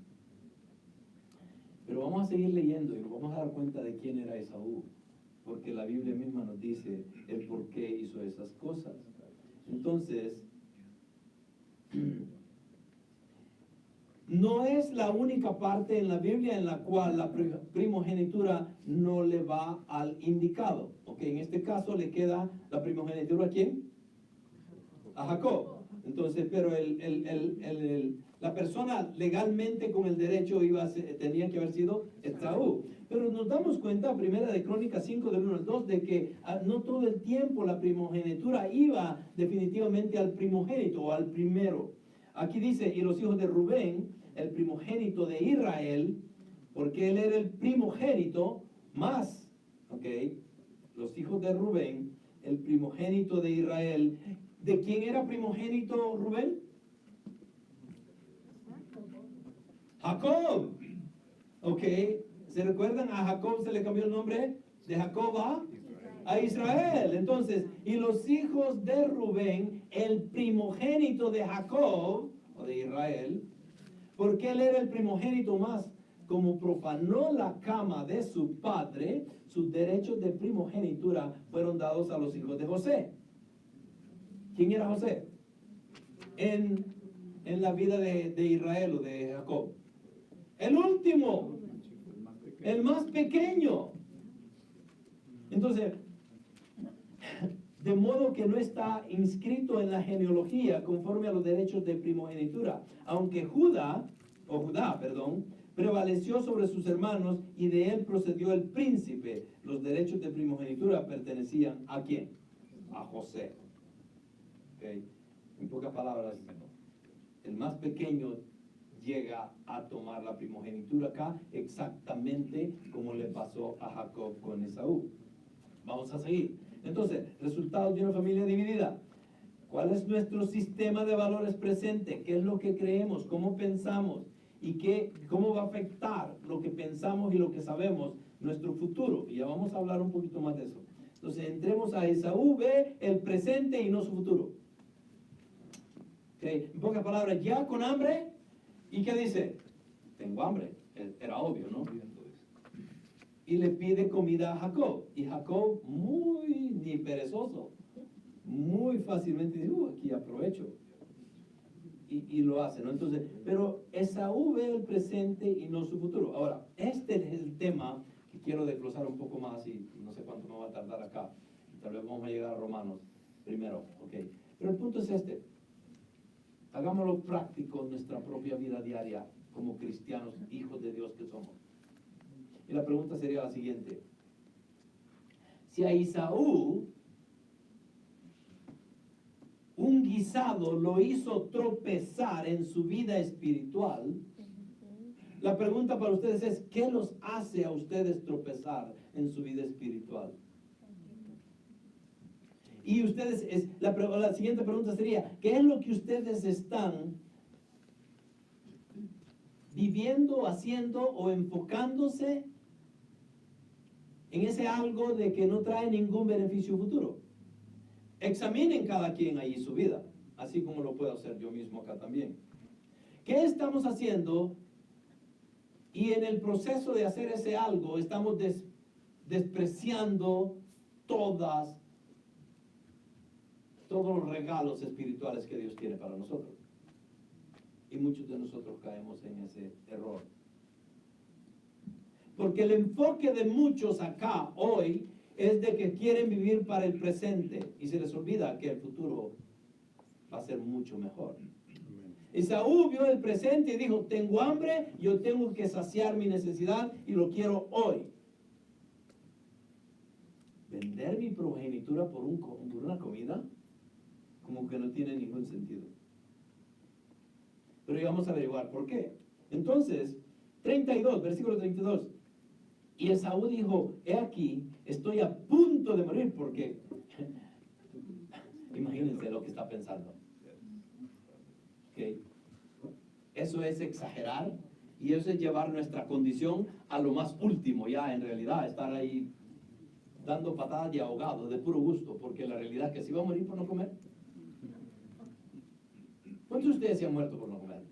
Pero vamos a seguir leyendo y nos vamos a dar cuenta de quién era Esaú, porque la Biblia misma nos dice el por qué hizo esas cosas. Entonces, no es la única parte en la Biblia en la cual la primogenitura no le va al indicado. Ok, en este caso le queda la primogenitura ¿a quién? A Jacob. Entonces, pero la persona legalmente con el derecho tenía que haber sido Esaú. Pero nos damos cuenta, primera de Crónicas 5, del 1 al 2, de que no todo el tiempo la primogenitura iba definitivamente al primogénito o al primero. Aquí dice, y los hijos de Rubén, el primogénito de Israel, porque él era el primogénito más, ok, los hijos de Rubén, el primogénito de Israel. ¿De quién era primogénito Rubén? Jacob. Ok, ¿se recuerdan? A Jacob se le cambió el nombre de Jacob a Israel. Entonces, y los hijos de Rubén, el primogénito de Jacob, o de Israel, porque él era el primogénito más, como profanó la cama de su padre, sus derechos de primogenitura fueron dados a los hijos de José. ¿Quién era José? En la vida de Israel o de Jacob. El último, el más pequeño. Entonces, de modo que no está inscrito en la genealogía conforme a los derechos de primogenitura, aunque Judá, prevaleció sobre sus hermanos y de él procedió el príncipe. Los derechos de primogenitura pertenecían ¿a quién? A José. Okay. En pocas palabras, el más pequeño llega a tomar la primogenitura acá, exactamente como le pasó a Jacob con Esaú. Vamos a seguir. Entonces, resultados de una familia dividida. ¿Cuál es nuestro sistema de valores presente? ¿Qué es lo que creemos? ¿Cómo pensamos? ¿Y cómo va a afectar lo que pensamos y lo que sabemos nuestro futuro? Y ya vamos a hablar un poquito más de eso. Entonces, entremos a Esaú, ve el presente y no su futuro. Okay. En pocas palabras, ya con hambre. ¿Y qué dice? Tengo hambre. Era obvio, ¿no? Y le pide comida a Jacob. Y Jacob, muy ni perezoso, muy fácilmente dice, aquí aprovecho. Y lo hace, ¿no? Entonces, pero Esaú ve el presente y no su futuro. Ahora, este es el tema que quiero desglosar un poco más y no sé cuánto me va a tardar acá. Tal vez vamos a llegar a Romanos primero, ¿ok? Pero el punto es este. Hagámoslo práctico en nuestra propia vida diaria como cristianos, hijos de Dios que somos. Y la pregunta sería la siguiente. Si a Esaú un guisado lo hizo tropezar en su vida espiritual, la pregunta para ustedes es, ¿qué los hace a ustedes tropezar en su vida espiritual? Y ustedes, la siguiente pregunta sería, ¿qué es lo que ustedes están viviendo, haciendo o enfocándose en ese algo de que no trae ningún beneficio futuro? Examinen cada quien ahí su vida, así como lo puedo hacer yo mismo acá también. ¿Qué estamos haciendo? Y en el proceso de hacer ese algo estamos despreciando todos los regalos espirituales que Dios tiene para nosotros. Y muchos de nosotros caemos en ese error. Porque el enfoque de muchos acá hoy es de que quieren vivir para el presente y se les olvida que el futuro va a ser mucho mejor. Esaú vio el presente y dijo, tengo hambre, yo tengo que saciar mi necesidad y lo quiero hoy. ¿Vender mi progenitura por una comida? Como que no tiene ningún sentido. Pero ya vamos a averiguar por qué. Entonces, 32, versículo 32. Y Esaú dijo, he aquí, estoy a punto de morir, porque imagínense lo que está pensando. ¿Okay? Eso es exagerar y eso es llevar nuestra condición a lo más último, ya en realidad, estar ahí dando patadas de ahogado, de puro gusto, porque la realidad es que si va a morir por no comer. ¿Cuántos de ustedes se han muerto por no comer?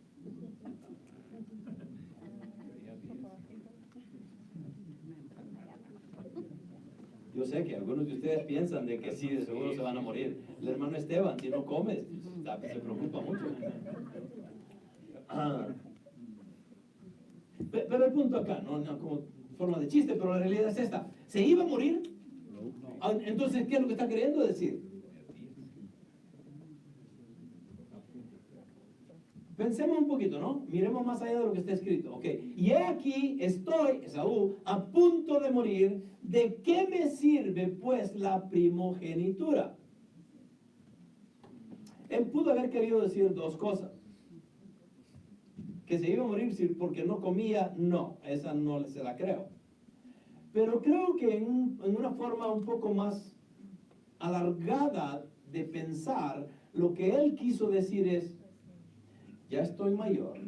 Yo sé que algunos de ustedes piensan de que sí, de seguro se van a morir. El hermano Esteban, si no comes, se preocupa mucho. Pero el punto acá, no como forma de chiste, pero la realidad es esta. ¿Se iba a morir? Entonces, ¿qué es lo que está queriendo decir? Pensemos un poquito, ¿no? Miremos más allá de lo que está escrito. Ok. Y he aquí, estoy, Esaú, a punto de morir. ¿De qué me sirve, pues, la primogenitura? Él pudo haber querido decir dos cosas. Que se iba a morir porque no comía, no, esa no se la creo. Pero creo que en una forma un poco más alargada de pensar, lo que él quiso decir es, ya estoy mayor.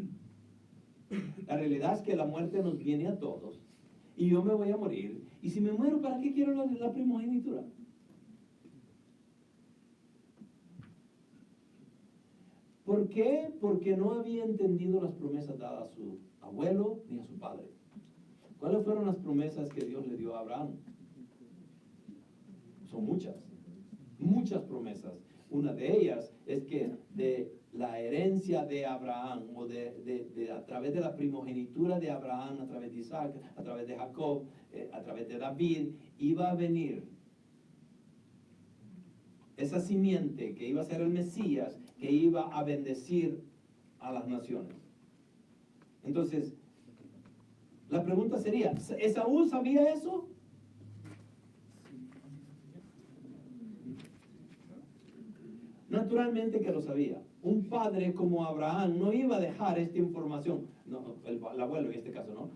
La realidad es que la muerte nos viene a todos. Y yo me voy a morir. Y si me muero, ¿para qué quiero la primogenitura? ¿Por qué? Porque no había entendido las promesas dadas a su abuelo ni a su padre. ¿Cuáles fueron las promesas que Dios le dio a Abraham? Son muchas promesas. Una de ellas es que de la herencia de Abraham, o a través de la primogenitura de Abraham, a través de Isaac, a través de Jacob, a través de David, iba a venir esa simiente que iba a ser el Mesías, que iba a bendecir a las naciones. Entonces, la pregunta sería, ¿Esaú sabía eso? Naturalmente que lo sabía. Un padre como Abraham no iba a dejar esta información, no, el abuelo en este caso, ¿no?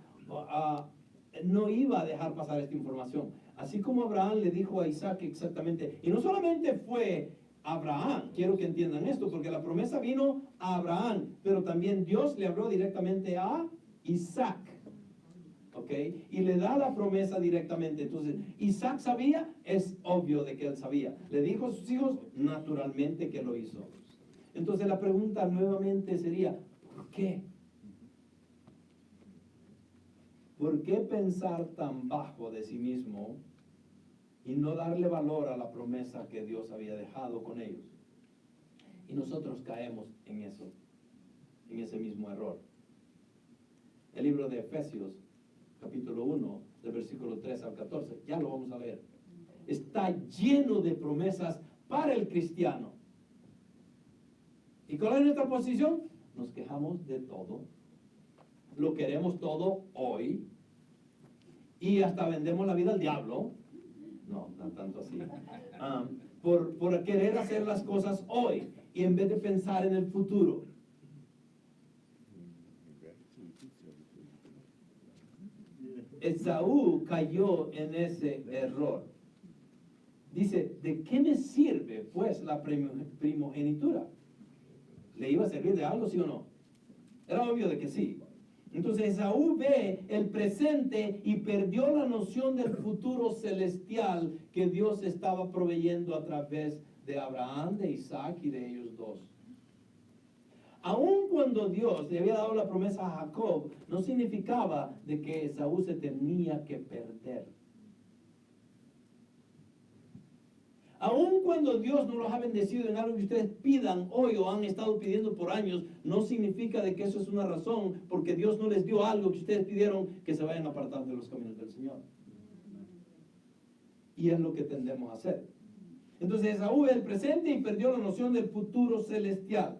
No iba a dejar pasar esta información. Así como Abraham le dijo a Isaac exactamente, y no solamente fue Abraham, quiero que entiendan esto, porque la promesa vino a Abraham, pero también Dios le habló directamente a Isaac. ¿Ok? Y le da la promesa directamente. Entonces, Isaac sabía, es obvio de que él sabía. Le dijo a sus hijos, naturalmente que lo hizo. Entonces la pregunta nuevamente sería, ¿por qué? ¿Por qué pensar tan bajo de sí mismo y no darle valor a la promesa que Dios había dejado con ellos? Y nosotros caemos en eso, en ese mismo error. El libro de Efesios, capítulo 1, del versículo 3 al 14, ya lo vamos a leer. Está lleno de promesas para el cristiano. ¿Y cuál es nuestra posición? Nos quejamos de todo. Lo queremos todo hoy. Y hasta vendemos la vida al diablo. No tanto así. Por querer hacer las cosas hoy. Y en vez de pensar en el futuro. Esaú cayó en ese error. Dice, ¿de qué me sirve pues la primogenitura? ¿Le iba a servir de algo, sí o no? Era obvio de que sí. Entonces Esaú ve el presente y perdió la noción del futuro celestial que Dios estaba proveyendo a través de Abraham, de Isaac y de ellos dos. Aun cuando Dios le había dado la promesa a Jacob, no significaba de que Esaú se tenía que perder. Aun cuando Dios no los ha bendecido en algo que ustedes pidan hoy o han estado pidiendo por años, no significa de que eso es una razón porque Dios no les dio algo que ustedes pidieron que se vayan a apartar de los caminos del Señor. Y es lo que tendemos a hacer. Entonces Esaú ve el presente y perdió la noción del futuro celestial.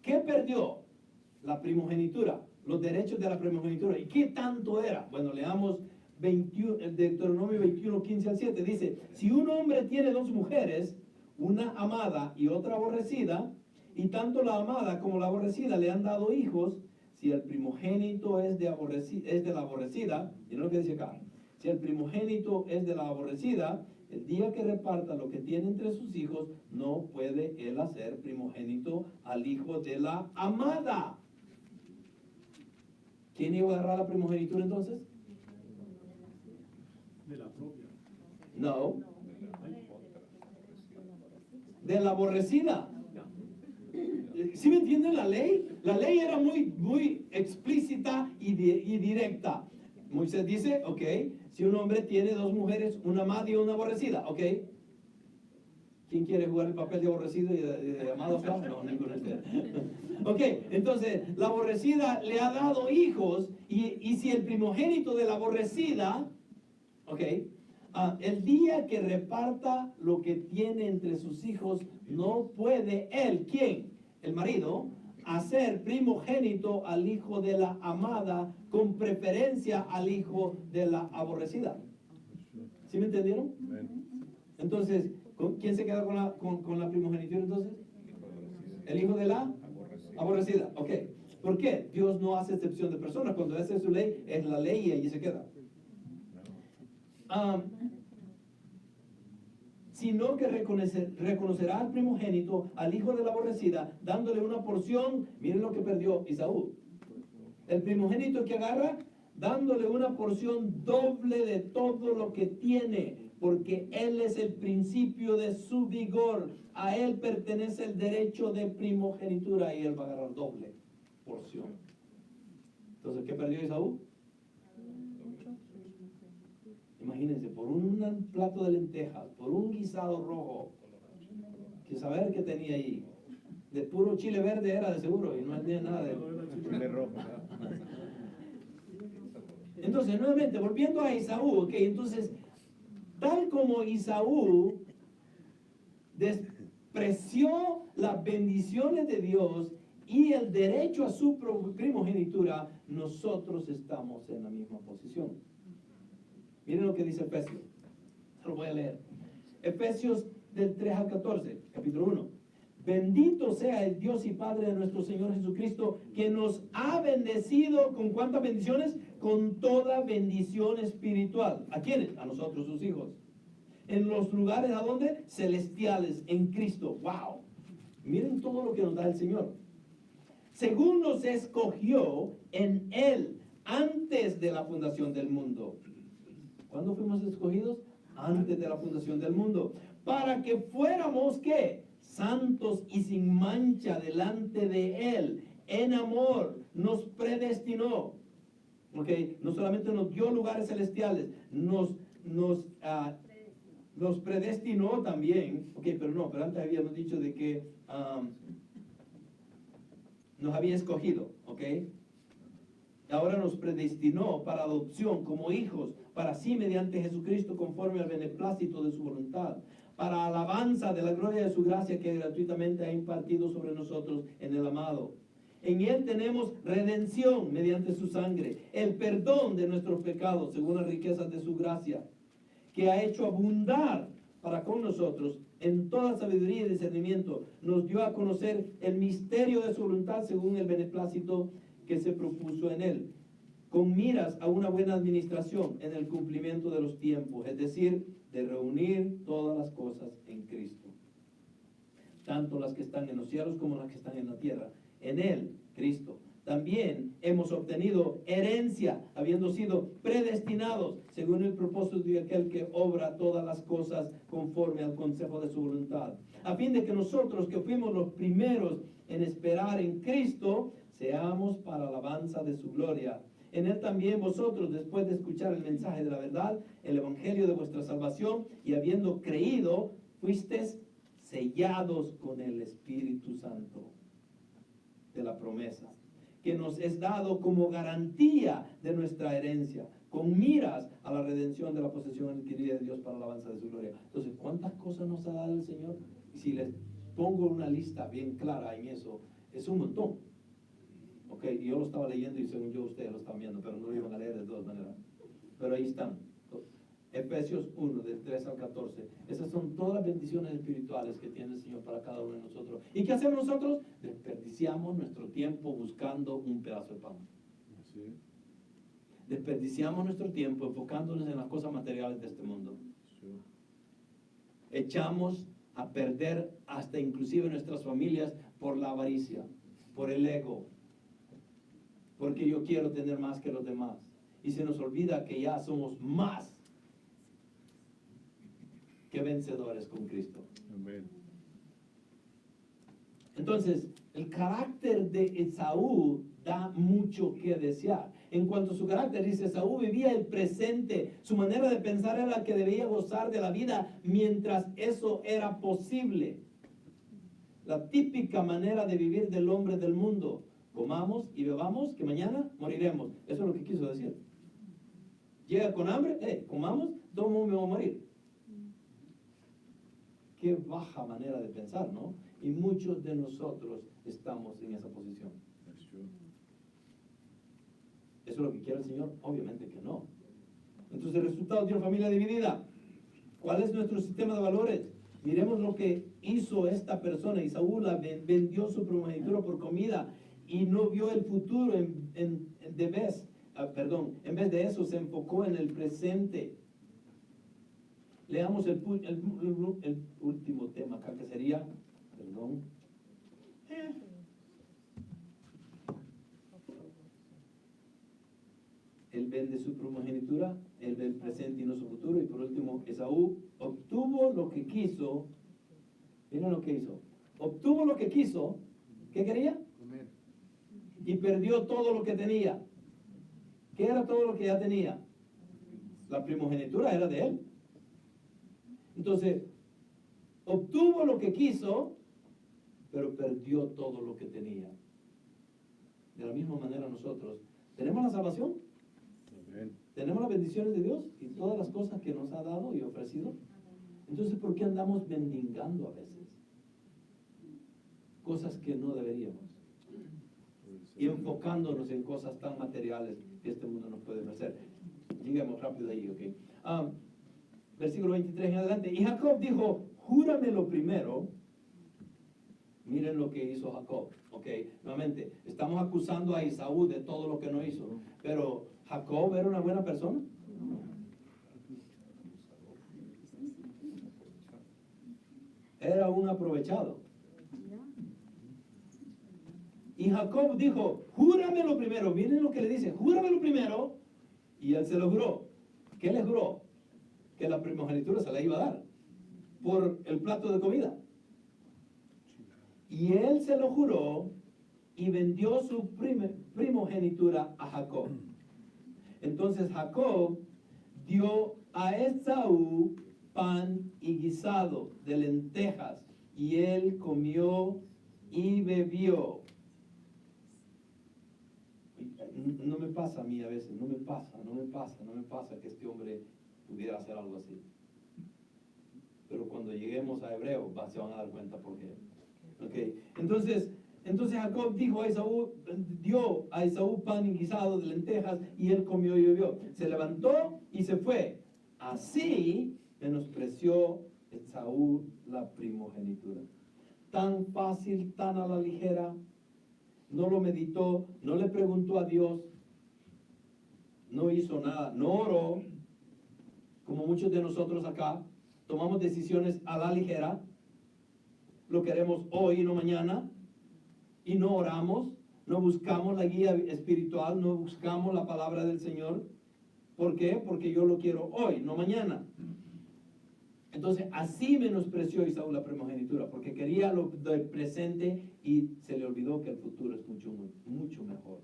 ¿Qué perdió? La primogenitura, los derechos de la primogenitura. ¿Y qué tanto era? Bueno, leamos Deuteronomio 21, 15 al 7. Dice, si un hombre tiene dos mujeres, una amada y otra aborrecida, y tanto la amada como la aborrecida le han dado hijos, si el primogénito es de la aborrecida, y no lo que dice acá, si el primogénito es de la aborrecida, el día que reparta lo que tiene entre sus hijos, no puede él hacer primogénito al hijo de la amada. ¿Quién iba a agarrar la primogenitura entonces? De la propia. No. De la aborrecida. ¿Sí me entienden la ley? La ley era muy explícita y directa. Moisés dice, ok, si un hombre tiene dos mujeres, una amada y una aborrecida, ok. ¿Quién quiere jugar el papel de aborrecido y de amado? No, ninguno de ustedes. Ok, entonces, la aborrecida le ha dado hijos y si el primogénito de la aborrecida, ok, el día que reparta lo que tiene entre sus hijos, no puede él, ¿quién? El marido, hacer primogénito al hijo de la amada con preferencia al hijo de la aborrecida. ¿Sí me entendieron? Entonces, ¿quién se queda con la primogenitura entonces? El hijo de la aborrecida. Ok. ¿Por qué? Dios no hace excepción de personas. Cuando hace su ley, es la ley y allí se queda. Sino que reconocerá al primogénito, al hijo de la aborrecida, dándole una porción. Miren lo que perdió Esaú. El primogénito que agarra, dándole una porción doble de todo lo que tiene, porque él es el principio de su vigor. A él pertenece el derecho de primogenitura y él va a agarrar doble porción. Entonces, ¿qué perdió Esaú? Imagínense, por un plato de lentejas, por un guisado rojo, que saber qué tenía ahí, de puro chile verde era de seguro, y no tenía nada de chile rojo. Entonces, nuevamente, volviendo a Esaú, ok, entonces, tal como Esaú despreció las bendiciones de Dios y el derecho a su primogenitura, nosotros estamos en la misma posición. Miren lo que dice Efesios. Se lo voy a leer. Efesios del 3 al 14, capítulo 1. Bendito sea el Dios y Padre de nuestro Señor Jesucristo, que nos ha bendecido con ¿cuántas bendiciones? Con toda bendición espiritual. ¿A quiénes? A nosotros, sus hijos. En los lugares, ¿a dónde? Celestiales, en Cristo. ¡Wow! Miren todo lo que nos da el Señor. Según nos escogió en Él antes de la fundación del mundo. ¿Cuándo fuimos escogidos? Antes de la fundación del mundo. Para que fuéramos, ¿qué? Santos y sin mancha delante de Él. En amor nos predestinó. ¿Ok? No solamente nos dio lugares celestiales, nos predestinó también. Ok, pero antes habíamos dicho de que nos había escogido. Ok. Ahora nos predestinó para adopción como hijos, para sí mediante Jesucristo conforme al beneplácito de su voluntad, para alabanza de la gloria de su gracia que gratuitamente ha impartido sobre nosotros en el amado. En Él tenemos redención mediante su sangre, el perdón de nuestros pecados según las riquezas de su gracia, que ha hecho abundar para con nosotros en toda sabiduría y discernimiento. Nos dio a conocer el misterio de su voluntad según el beneplácito que se propuso en Él, con miras a una buena administración en el cumplimiento de los tiempos, es decir, de reunir todas las cosas en Cristo, tanto las que están en los cielos como las que están en la tierra. En Él, Cristo, también hemos obtenido herencia, habiendo sido predestinados según el propósito de aquel que obra todas las cosas conforme al consejo de su voluntad, a fin de que nosotros que fuimos los primeros en esperar en Cristo, seamos para alabanza de su gloria. En Él también vosotros, después de escuchar el mensaje de la verdad, el evangelio de vuestra salvación, y habiendo creído, fuisteis sellados con el Espíritu Santo de la promesa, que nos es dado como garantía de nuestra herencia, con miras a la redención de la posesión adquirida de Dios para la alabanza de su gloria. Entonces, ¿cuántas cosas nos ha dado el Señor? Y si les pongo una lista bien clara en eso, es un montón. Ok, y yo lo estaba leyendo y según yo ustedes lo están viendo, pero no lo iban a leer de todas maneras. Pero ahí están. Efesios 1, del 3 al 14. Esas son todas las bendiciones espirituales que tiene el Señor para cada uno de nosotros. ¿Y qué hacemos nosotros? Desperdiciamos nuestro tiempo buscando un pedazo de pan. Sí. Desperdiciamos nuestro tiempo enfocándonos en las cosas materiales de este mundo. Sí. Echamos a perder hasta inclusive nuestras familias por la avaricia, por el ego, porque yo quiero tener más que los demás. Y se nos olvida que ya somos más que vencedores con Cristo. Amén. Entonces, el carácter de Esaú da mucho que desear. En cuanto a su carácter, dice, Esaú vivía el presente. Su manera de pensar era que debía gozar de la vida mientras eso era posible. La típica manera de vivir del hombre del mundo. Comamos y bebamos, que mañana moriremos. Eso es lo que quiso decir. Llega con hambre, comamos, todo el mundo me va a morir. Qué baja manera de pensar, ¿no? Y muchos de nosotros estamos en esa posición. ¿Eso es lo que quiere el Señor? Obviamente que no. Entonces, el resultado de una familia dividida. ¿Cuál es nuestro sistema de valores? Miremos lo que hizo esta persona. Esaú vendió su primogenitura por comida y no vio el futuro. En vez de eso, se enfocó en el presente. Leamos el último tema acá, que sería, Él vende su primogenitura, él ve el presente y no su futuro. Y por último, Esaú obtuvo lo que quiso. Miren lo que hizo. Obtuvo lo que quiso. ¿Qué quería? Comer. Y perdió todo lo que tenía. ¿Qué era todo lo que ya tenía? La primogenitura era de él. Entonces, obtuvo lo que quiso, pero perdió todo lo que tenía. De la misma manera nosotros, ¿tenemos la salvación? Amén. Tenemos las bendiciones de Dios y todas las cosas que nos ha dado y ofrecido. Entonces, ¿por qué andamos mendigando a veces? Cosas que no deberíamos. Y enfocándonos en cosas tan materiales que este mundo nos puede ofrecer. Lleguemos rápido ahí, ¿ok? Versículo 23 en adelante. Y Jacob dijo, júramelo primero. Miren lo que hizo Jacob, ¿ok? Nuevamente, estamos acusando a Esaú de todo lo que no hizo. Pero, ¿Jacob era una buena persona? Era un aprovechado. Y Jacob dijo, júramelo primero. Miren lo que le dice, júramelo primero. Y él se lo juró. ¿Qué le juró? Que la primogenitura se la iba a dar por el plato de comida. Y él se lo juró y vendió su primogenitura a Jacob. Entonces Jacob dio a Esaú pan y guisado de lentejas, y él comió y bebió. No me pasa a mí a veces, no me pasa que este hombre pudiera hacer algo así. Pero cuando lleguemos a Hebreo se van a dar cuenta por qué. Okay. Entonces Jacob dio a Esaú pan y guisado de lentejas, y él comió y bebió. Se levantó y se fue. Así menospreció Esaú la primogenitura. Tan fácil, tan a la ligera. No lo meditó, no le preguntó a Dios, no hizo nada, no oró, como muchos de nosotros acá. Tomamos decisiones a la ligera, lo queremos hoy y no mañana, y no oramos, no buscamos la guía espiritual, no buscamos la palabra del Señor. ¿Por qué? Porque yo lo quiero hoy, no mañana. Entonces, así menospreció Esaú la primogenitura, porque quería lo del presente y se le olvidó que el futuro es mucho mejor.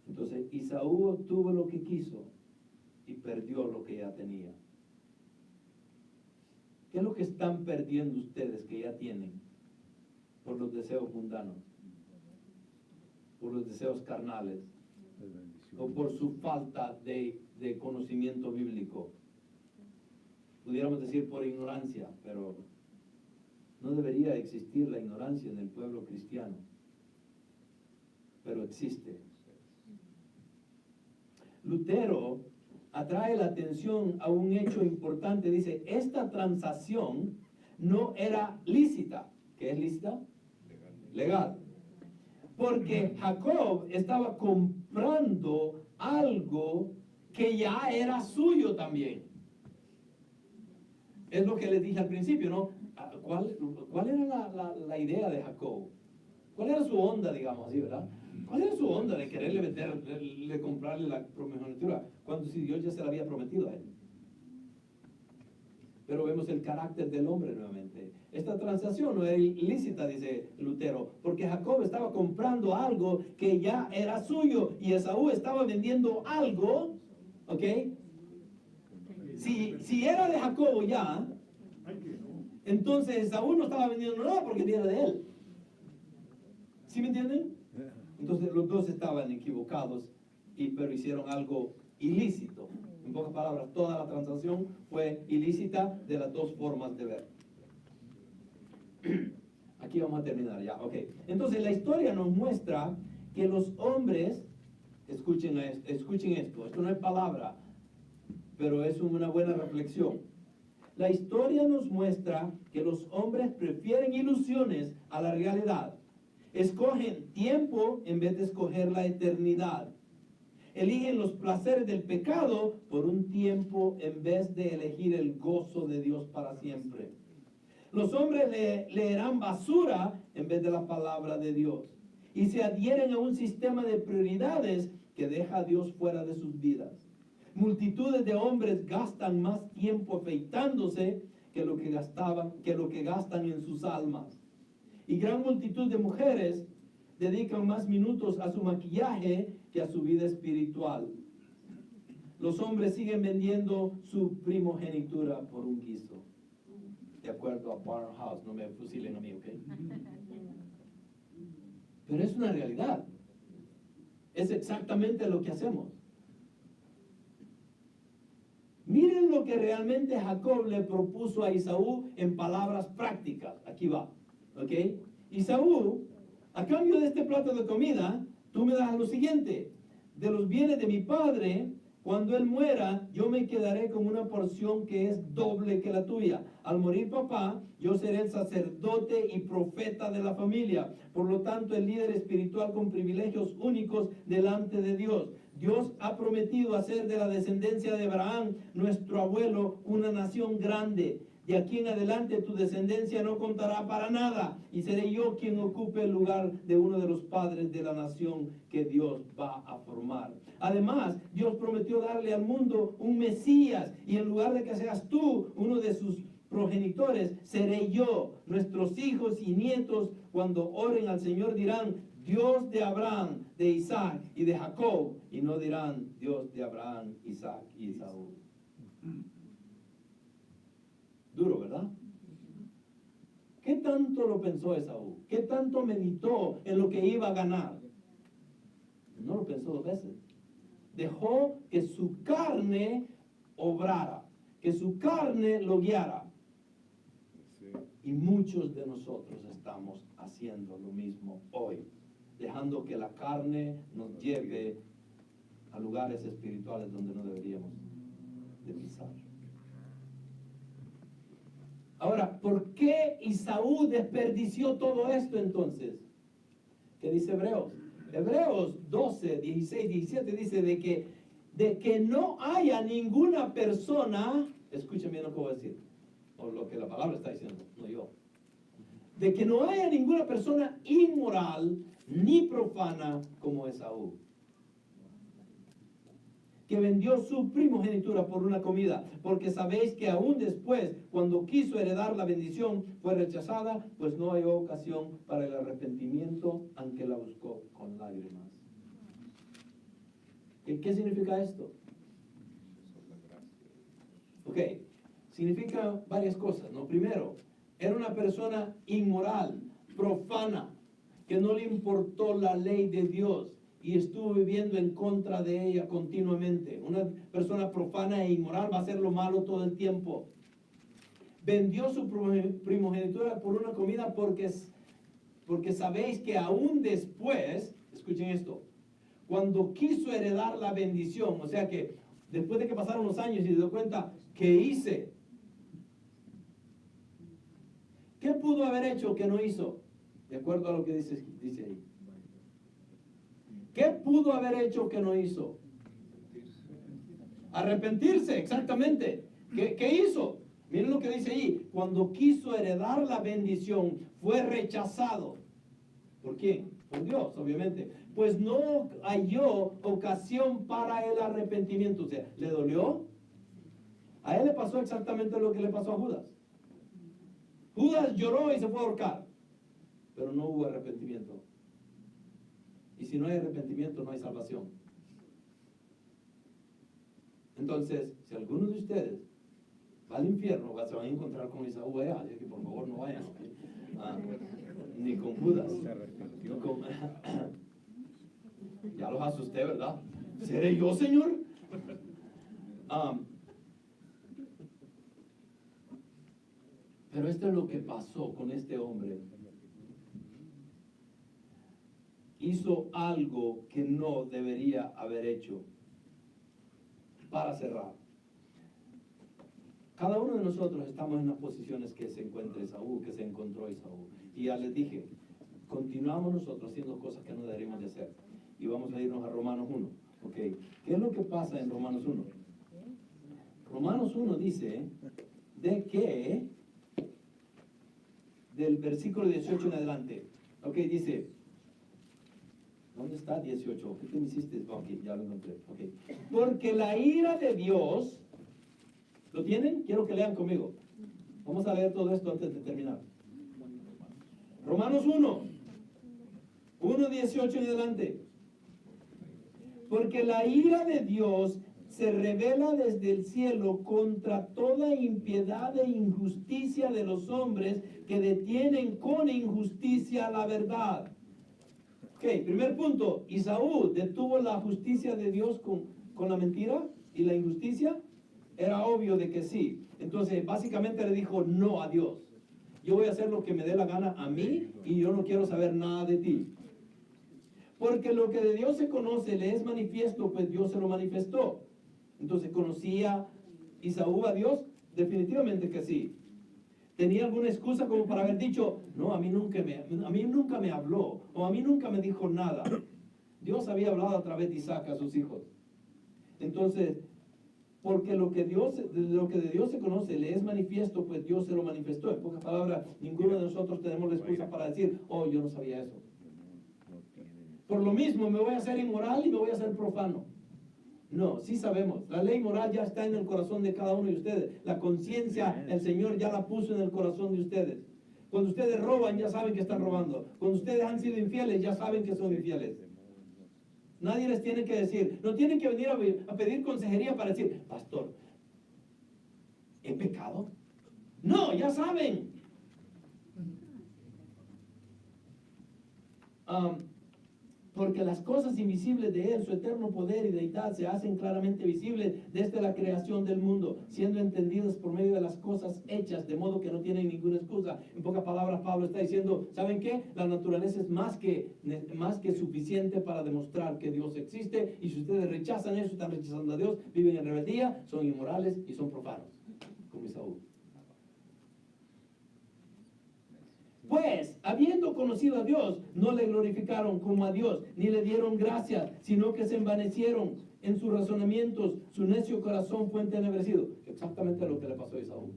Entonces, Esaú obtuvo lo que quiso y perdió lo que ya tenía. ¿Qué es lo que están perdiendo ustedes que ya tienen por los deseos mundanos, por los deseos carnales, o por su falta de conocimiento bíblico? Pudiéramos decir por ignorancia, pero no debería existir la ignorancia en el pueblo cristiano, pero existe. Lutero atrae la atención a un hecho importante. Dice, esta transacción no era lícita. ¿Qué es lícita? Legal. Porque Jacob estaba comprando algo que ya era suyo también. Es lo que les dije al principio, ¿no? ¿Cuál era la idea de Jacob? ¿Cuál era su onda, digamos así, verdad? ¿Cuál era su onda de quererle meterle, comprarle la primogenitura, cuando si Dios ya se la había prometido a él? Pero vemos el carácter del hombre nuevamente. Esta transacción no era ilícita, dice Lutero, porque Jacob estaba comprando algo que ya era suyo y Esaú estaba vendiendo algo, ¿ok? Si era de Jacobo ya, entonces Esaú no estaba vendiendo nada porque era de él. ¿Sí me entienden? Entonces los dos estaban equivocados, pero hicieron algo ilícito. En pocas palabras, toda la transacción fue ilícita de las dos formas de ver. Aquí vamos a terminar ya, ok. Entonces la historia nos muestra que los hombres, escuchen esto no es palabra, pero es una buena reflexión. La historia nos muestra que los hombres prefieren ilusiones a la realidad. Escogen tiempo en vez de escoger la eternidad. Eligen los placeres del pecado por un tiempo en vez de elegir el gozo de Dios para siempre. Los hombres leerán basura en vez de la palabra de Dios. Y se adhieren a un sistema de prioridades que deja a Dios fuera de sus vidas. Multitudes de hombres gastan más tiempo afeitándose que lo que gastan en sus almas. Y gran multitud de mujeres dedican más minutos a su maquillaje que a su vida espiritual. Los hombres siguen vendiendo su primogenitura por un guiso. De acuerdo a Barnhouse, no me fusilen a mí, ¿ok? Pero es una realidad. es exactamente lo que hacemos. Miren lo que realmente Jacob le propuso a Esaú en palabras prácticas. Aquí va, ¿ok? Esaú, a cambio de este plato de comida, tú me das lo siguiente: de los bienes de mi padre, cuando él muera, yo me quedaré con una porción que es doble que la tuya. Al morir papá, yo seré el sacerdote y profeta de la familia. Por lo tanto, el líder espiritual con privilegios únicos delante de Dios. Dios ha prometido hacer de la descendencia de Abraham, nuestro abuelo, una nación grande. De aquí en adelante tu descendencia no contará para nada, y seré yo quien ocupe el lugar de uno de los padres de la nación que Dios va a formar. Además, Dios prometió darle al mundo un Mesías, y en lugar de que seas tú uno de sus progenitores, seré yo. Nuestros hijos y nietos, cuando oren al Señor, dirán: Dios de Abraham, de Isaac y de Jacob, y no dirán Dios de Abraham, Isaac y Esaú. Duro, ¿verdad? ¿Qué tanto lo pensó Esaú? ¿Qué tanto meditó en lo que iba a ganar? No lo pensó dos veces. Dejó que su carne obrara, que su carne lo guiara. Y muchos de nosotros estamos haciendo lo mismo hoy, dejando que la carne nos lleve a lugares espirituales donde no deberíamos de pisar. Ahora, ¿por qué Esaú desperdició todo esto entonces? ¿Qué dice Hebreos? Hebreos 12, 16, 17 dice de que no haya ninguna persona, escuchen bien lo que voy a decir, o lo que la palabra está diciendo, no yo, de que no haya ninguna persona inmoral ni profana como Esaú, que vendió su primogenitura por una comida, porque sabéis que aún después, cuando quiso heredar la bendición, fue rechazada, pues no hay ocasión para el arrepentimiento, aunque la buscó con lágrimas. ¿Qué significa esto? Ok, significa varias cosas, ¿no? Primero, era una persona inmoral, profana, que no le importó la ley de Dios y estuvo viviendo en contra de ella continuamente. Una persona profana e inmoral va a hacer lo malo todo el tiempo. Vendió su primogenitura por una comida porque sabéis que aún después, escuchen esto, cuando quiso heredar la bendición, o sea que después de que pasaron los años y se dio cuenta, ¿qué hice? ¿Qué pudo haber hecho que no hizo? De acuerdo a lo que dice ahí. ¿Qué pudo haber hecho que no hizo? Arrepentirse, exactamente. ¿Qué hizo? Miren lo que dice ahí. Cuando quiso heredar la bendición, fue rechazado. ¿Por quién? Por Dios, obviamente. Pues no halló ocasión para el arrepentimiento. O sea, ¿le dolió? A él le pasó exactamente lo que le pasó a Judas. Judas lloró y se fue a ahorcar, pero no hubo arrepentimiento. Y si no hay arrepentimiento, no hay salvación. Entonces, si alguno de ustedes va al infierno, se van a encontrar con Esaú allá, así que por favor no vayan. Ni con Judas. Ya los asusté, ¿verdad? ¿Seré yo, Señor? Pero esto es lo que pasó con este hombre. Hizo algo que no debería haber hecho. Para cerrar, cada uno de nosotros estamos en las posiciones que se encuentra Esaú, que se encontró Esaú. Y ya les dije, continuamos nosotros haciendo cosas que no deberíamos de hacer. Y vamos a irnos a Romanos 1. ¿Okay? ¿Qué es lo que pasa en Romanos 1? Romanos 1 dice de que, del versículo 18 en adelante, ok, dice, ¿dónde está 18? ¿Qué me hiciste? Ok, ya lo encontré. Okay. Porque la ira de Dios, ¿lo tienen? Quiero que lean conmigo. Vamos a leer todo esto antes de terminar. Romanos 1:18 en adelante. Porque la ira de Dios se revela desde el cielo contra toda impiedad e injusticia de los hombres que detienen con injusticia la verdad. Ok, primer punto, Esaú detuvo la justicia de Dios con la mentira y la injusticia. Era obvio de que sí. Entonces, básicamente le dijo no a Dios. Yo voy a hacer lo que me dé la gana a mí y yo no quiero saber nada de ti. Porque lo que de Dios se conoce le es manifiesto, pues Dios se lo manifestó. Entonces, ¿conocía Esaú a Dios? Definitivamente que sí. ¿Tenía alguna excusa como para haber dicho, no, a mí nunca me habló, o a mí nunca me dijo nada? Dios había hablado a través de Isaac a sus hijos. Entonces, porque lo que de Dios se conoce le es manifiesto, pues Dios se lo manifestó. En pocas palabras, ninguno de nosotros tenemos la excusa para decir, oh, yo no sabía eso. Por lo mismo, me voy a hacer inmoral y me voy a hacer profano. No, sí sabemos. La ley moral ya está en el corazón de cada uno de ustedes. La conciencia, el Señor ya la puso en el corazón de ustedes. Cuando ustedes roban, ya saben que están robando. Cuando ustedes han sido infieles, ya saben que son infieles. Nadie les tiene que decir. No tienen que venir a pedir consejería para decir, pastor, ¿he pecado? No, ya saben. Porque las cosas invisibles de Él, su eterno poder y deidad, se hacen claramente visibles desde la creación del mundo, siendo entendidas por medio de las cosas hechas, de modo que no tienen ninguna excusa. En pocas palabras, Pablo está diciendo, ¿saben qué? La naturaleza es más que suficiente para demostrar que Dios existe, y si ustedes rechazan eso, están rechazando a Dios, viven en rebeldía, son inmorales y son profanos, como Esaú. Pues, habiendo conocido a Dios, no le glorificaron como a Dios, ni le dieron gracias, sino que se envanecieron en sus razonamientos, su necio corazón fue entenebrecido. Exactamente lo que le pasó a Esaú.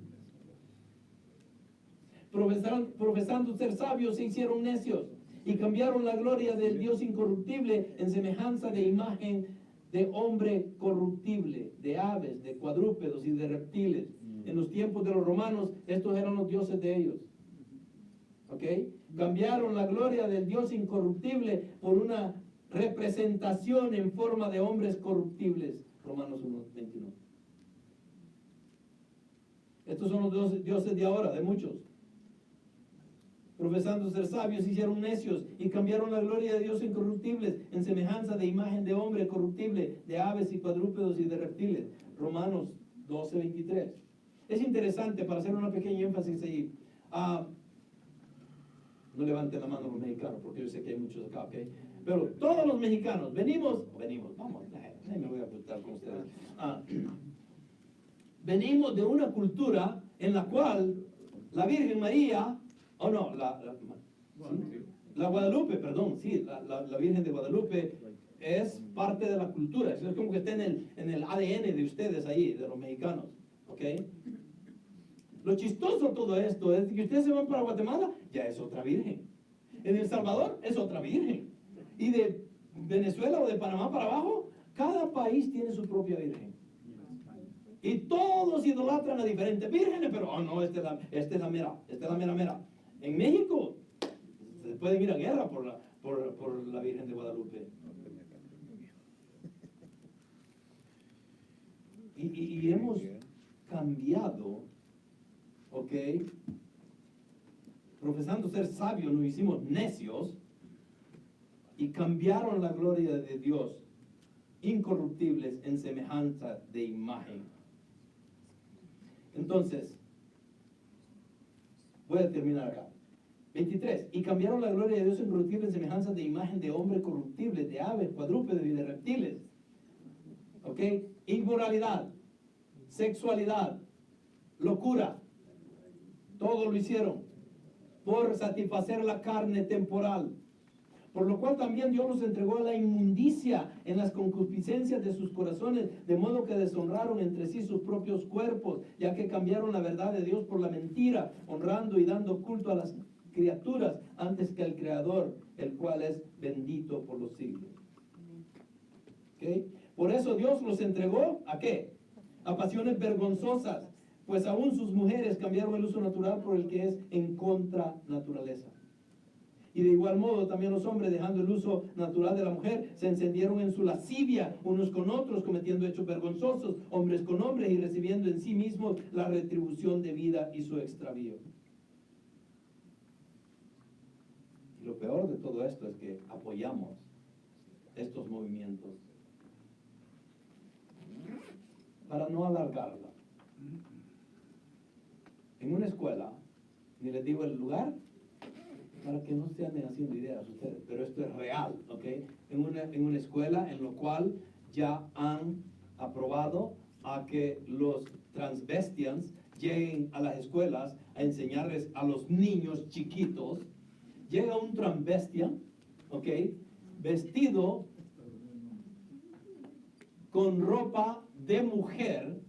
Profesando ser sabios, se hicieron necios, y cambiaron la gloria del Dios incorruptible en semejanza de imagen de hombre corruptible, de aves, de cuadrúpedos y de reptiles. En los tiempos de los romanos, estos eran los dioses de ellos. ¿Ok? Cambiaron la gloria del Dios incorruptible por una representación en forma de hombres corruptibles. Romanos 1:21. Estos son los dioses de ahora, de muchos. Profesando ser sabios, se hicieron necios y cambiaron la gloria de Dios incorruptibles en semejanza de imagen de hombre corruptible, de aves y cuadrúpedos y de reptiles. Romanos 12:23. Es interesante, para hacer una pequeña énfasis ahí. No levanten la mano los mexicanos, porque yo sé que hay muchos acá, ¿ok? Pero todos los mexicanos, venimos, vamos, me voy a apuntar con ustedes. Venimos de una cultura en la cual la Virgen María, la Guadalupe, perdón, sí, la Virgen de Guadalupe es parte de la cultura, es como que está en el ADN de ustedes ahí, de los mexicanos, ¿ok? Lo chistoso de todo esto es que ustedes se van para Guatemala, ya es otra virgen. En El Salvador es otra virgen. Y de Venezuela o de Panamá para abajo, cada país tiene su propia virgen. Y todos idolatran a diferentes vírgenes, pero no, esta es la mera. En México se pueden ir a guerra por la Virgen de Guadalupe. Y hemos cambiado. ¿Ok? Profesando ser sabios, nos hicimos necios y cambiaron la gloria de Dios incorruptibles en semejanza de imagen. Entonces, voy a terminar acá. 23. Y cambiaron la gloria de Dios incorruptible en semejanza de imagen de hombre corruptible, de aves, cuadrúpedos y de reptiles. ¿Ok? Inmoralidad, sexualidad, locura. Todo lo hicieron por satisfacer la carne temporal. Por lo cual también Dios los entregó a la inmundicia en las concupiscencias de sus corazones, de modo que deshonraron entre sí sus propios cuerpos, ya que cambiaron la verdad de Dios por la mentira, honrando y dando culto a las criaturas antes que al Creador, el cual es bendito por los siglos. ¿Okay? Por eso Dios los entregó ¿a qué? A pasiones vergonzosas, pues aún sus mujeres cambiaron el uso natural por el que es en contra naturaleza. Y de igual modo también los hombres, dejando el uso natural de la mujer, se encendieron en su lascivia unos con otros, cometiendo hechos vergonzosos, hombres con hombres, y recibiendo en sí mismos la retribución de vida y su extravío. Y lo peor de todo esto es que apoyamos estos movimientos. Para no alargarla, en una escuela, ni les digo el lugar, para que no se anden haciendo ideas ustedes, pero esto es real, ¿ok? En una escuela en lo cual ya han aprobado a que los transvestians lleguen a las escuelas a enseñarles a los niños chiquitos. Llega un transvestian, ¿ok? Vestido con ropa de mujer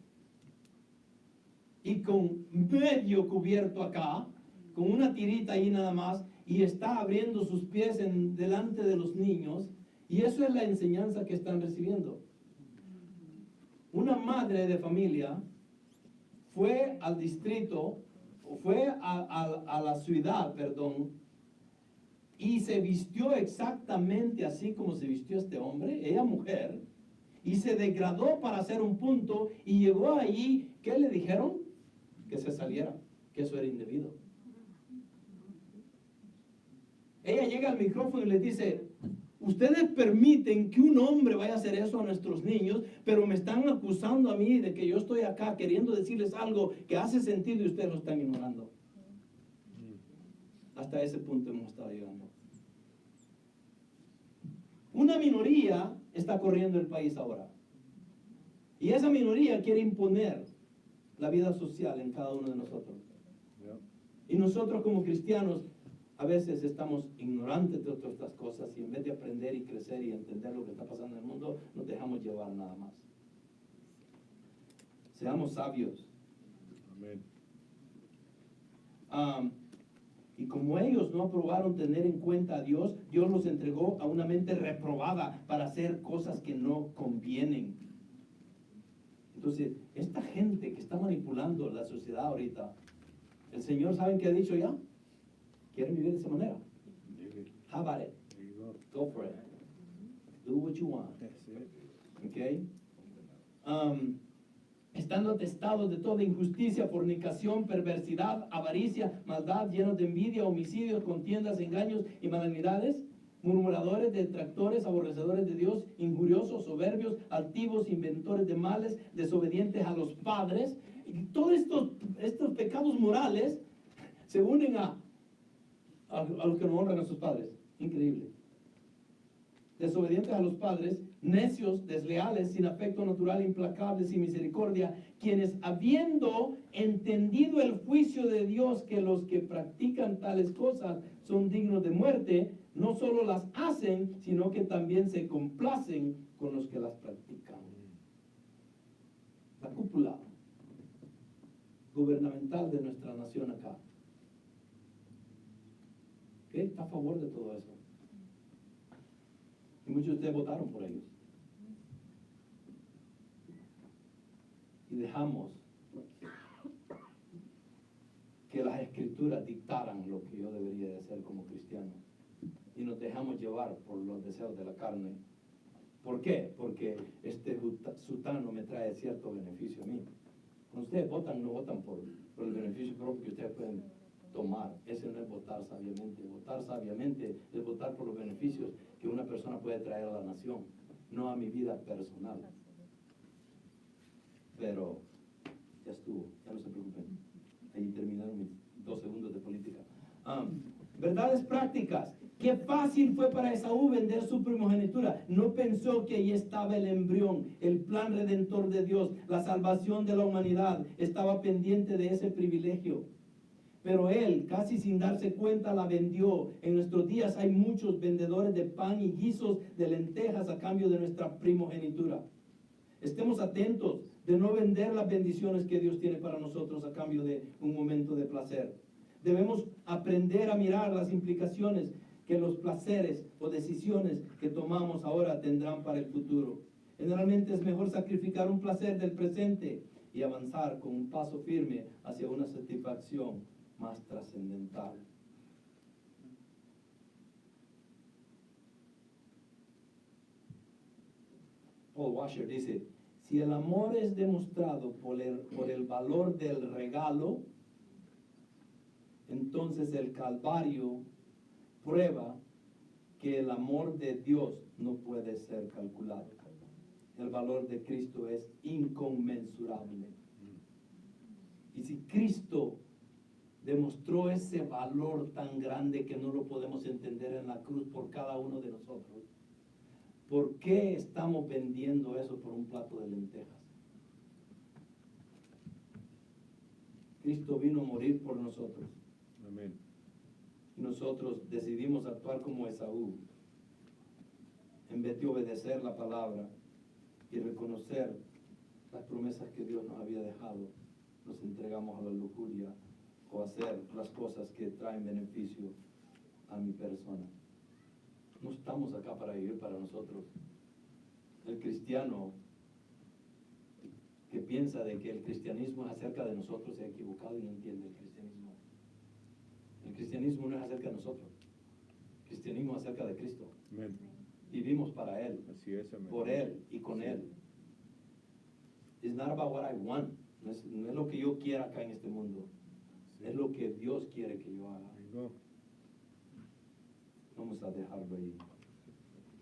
y con medio cubierto acá, con una tirita ahí nada más, y está abriendo sus pies delante de los niños, y eso es la enseñanza que están recibiendo. Una madre de familia fue al distrito, o fue a la ciudad, perdón, y se vistió exactamente así como se vistió este hombre, ella mujer, y se degradó para hacer un punto, y llegó allí, ¿qué le dijeron? Que se saliera, que eso era indebido. Ella llega al micrófono y les dice, ustedes permiten que un hombre vaya a hacer eso a nuestros niños, pero me están acusando a mí de que yo estoy acá queriendo decirles algo que hace sentido y ustedes lo están ignorando. Hasta ese punto hemos estado llegando. Una minoría está corriendo el país ahora. Y esa minoría quiere imponer la vida social en cada uno de nosotros. Y nosotros como cristianos a veces estamos ignorantes de todas estas cosas y en vez de aprender y crecer y entender lo que está pasando en el mundo, nos dejamos llevar nada más. Seamos sabios. Y como ellos no aprobaron tener en cuenta a Dios, Dios los entregó a una mente reprobada para hacer cosas que no convienen. Entonces, esta gente que está manipulando la sociedad ahorita, el Señor, ¿saben qué ha dicho ya? ¿Quieren vivir de esa manera? How about it? Go for it. Do what you want. Okay? Estando atestados de toda injusticia, fornicación, perversidad, avaricia, maldad, llenos de envidia, homicidios, contiendas, engaños y malignidades, murmuradores, detractores, aborrecedores de Dios, injuriosos, soberbios, altivos, inventores de males, desobedientes a los padres. Y todos estos pecados morales se unen a los que no honran a sus padres. Increíble. Desobedientes a los padres, necios, desleales, sin afecto natural, implacables, sin misericordia, quienes habiendo entendido el juicio de Dios que los que practican tales cosas son dignos de muerte, no solo las hacen, sino que también se complacen con los que las practican. La cúpula gubernamental de nuestra nación acá, ¿qué está a favor de todo eso? Y muchos de ustedes votaron por ellos. Y dejamos que las escrituras dictaran lo que yo debería de hacer como cristiano. Y nos dejamos llevar por los deseos de la carne. ¿Por qué? Porque este sutano me trae cierto beneficio a mí. Cuando ustedes votan, no votan por el beneficio propio que ustedes pueden tomar. Ese no es votar sabiamente. Votar sabiamente es votar por los beneficios que una persona puede traer a la nación, no a mi vida personal. Pero ya estuvo, ya no se preocupen. Ahí terminaron mis 2 segundos de política. Verdades prácticas. Qué fácil fue para Esaú vender su primogenitura. No pensó que ahí estaba el embrión, el plan redentor de Dios, la salvación de la humanidad. Estaba pendiente de ese privilegio. Pero él, casi sin darse cuenta, la vendió. En nuestros días hay muchos vendedores de pan y guisos de lentejas a cambio de nuestra primogenitura. Estemos atentos de no vender las bendiciones que Dios tiene para nosotros a cambio de un momento de placer. Debemos aprender a mirar las implicaciones que los placeres o decisiones que tomamos ahora tendrán para el futuro. Generalmente es mejor sacrificar un placer del presente y avanzar con un paso firme hacia una satisfacción más trascendental. Paul Washer dice, si el amor es demostrado por el valor del regalo, entonces el Calvario prueba que el amor de Dios no puede ser calculado. El valor de Cristo es inconmensurable. Y si Cristo demostró ese valor tan grande que no lo podemos entender en la cruz por cada uno de nosotros, ¿por qué estamos vendiendo eso por un plato de lentejas? Cristo vino a morir por nosotros. Amén. Y nosotros decidimos actuar como Esaú, en vez de obedecer la palabra y reconocer las promesas que Dios nos había dejado. Nos entregamos a la lujuria o a hacer las cosas que traen beneficio a mi persona. No estamos acá para vivir para nosotros. El cristiano que piensa de que el cristianismo es acerca de nosotros se ha equivocado y no entiende el cristianismo. El cristianismo no es acerca de nosotros. El cristianismo es acerca de Cristo. Amén. Vivimos para Él, Así es, amén. por Él y con Él. It's not about what I want. No es lo que yo quiera acá en este mundo. Sí. Es lo que Dios quiere que yo haga. Ahí va. Vamos a dejarlo ahí.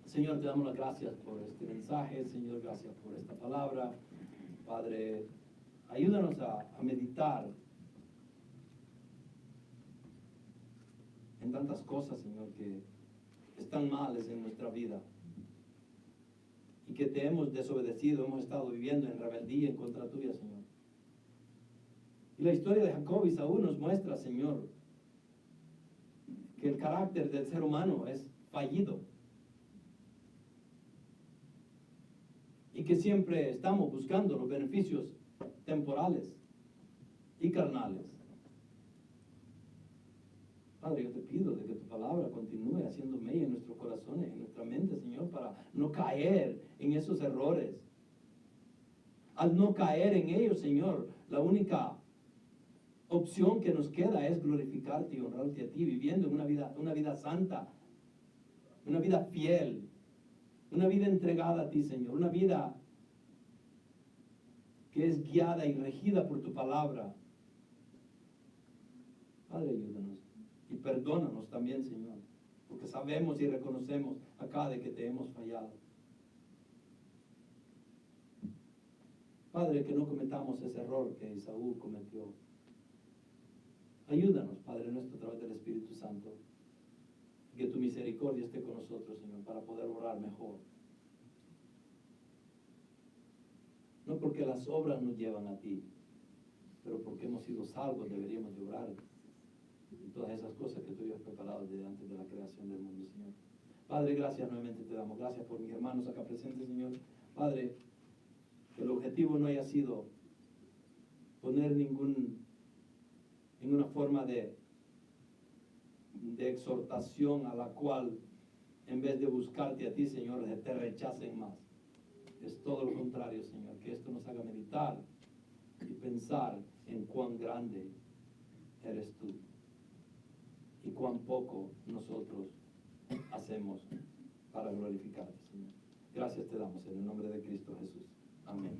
Señor, te damos las gracias por este mensaje. Señor, gracias por esta palabra. Padre, ayúdanos a meditar en tantas cosas, Señor, que están males en nuestra vida y que te hemos desobedecido, hemos estado viviendo en rebeldía en contra tuya, Señor. Y la historia de Jacob y Saúl nos muestra, Señor, que el carácter del ser humano es fallido y que siempre estamos buscando los beneficios temporales y carnales. Padre, yo te pido de que tu palabra continúe haciendo mella en nuestros corazones, en nuestra mente, Señor, para no caer en esos errores. Al no caer en ellos, Señor, la única opción que nos queda es glorificarte y honrarte a ti, viviendo en una vida santa, una vida fiel, una vida entregada a ti, Señor, una vida que es guiada y regida por tu palabra. Padre, ayúdanos y perdónanos también, Señor, porque sabemos y reconocemos acá de que te hemos fallado. Padre, que no cometamos ese error que Esaú cometió. Ayúdanos, Padre nuestro, a través del Espíritu Santo. Que tu misericordia esté con nosotros, Señor, para poder orar mejor. No porque las obras nos llevan a ti, pero porque hemos sido salvos deberíamos de orar. Y todas esas cosas que tú habías preparado desde antes de la creación del mundo, Señor. Padre, gracias nuevamente te damos. Gracias por mis hermanos acá presentes, Señor. Padre, que el objetivo no haya sido poner ninguna forma de exhortación a la cual, en vez de buscarte a ti, Señor, te rechacen más. Es todo lo contrario, Señor, que esto nos haga meditar y pensar en cuán grande eres tú y cuán poco nosotros hacemos para glorificarte, Señor. Gracias te damos en el nombre de Cristo Jesús. Amén.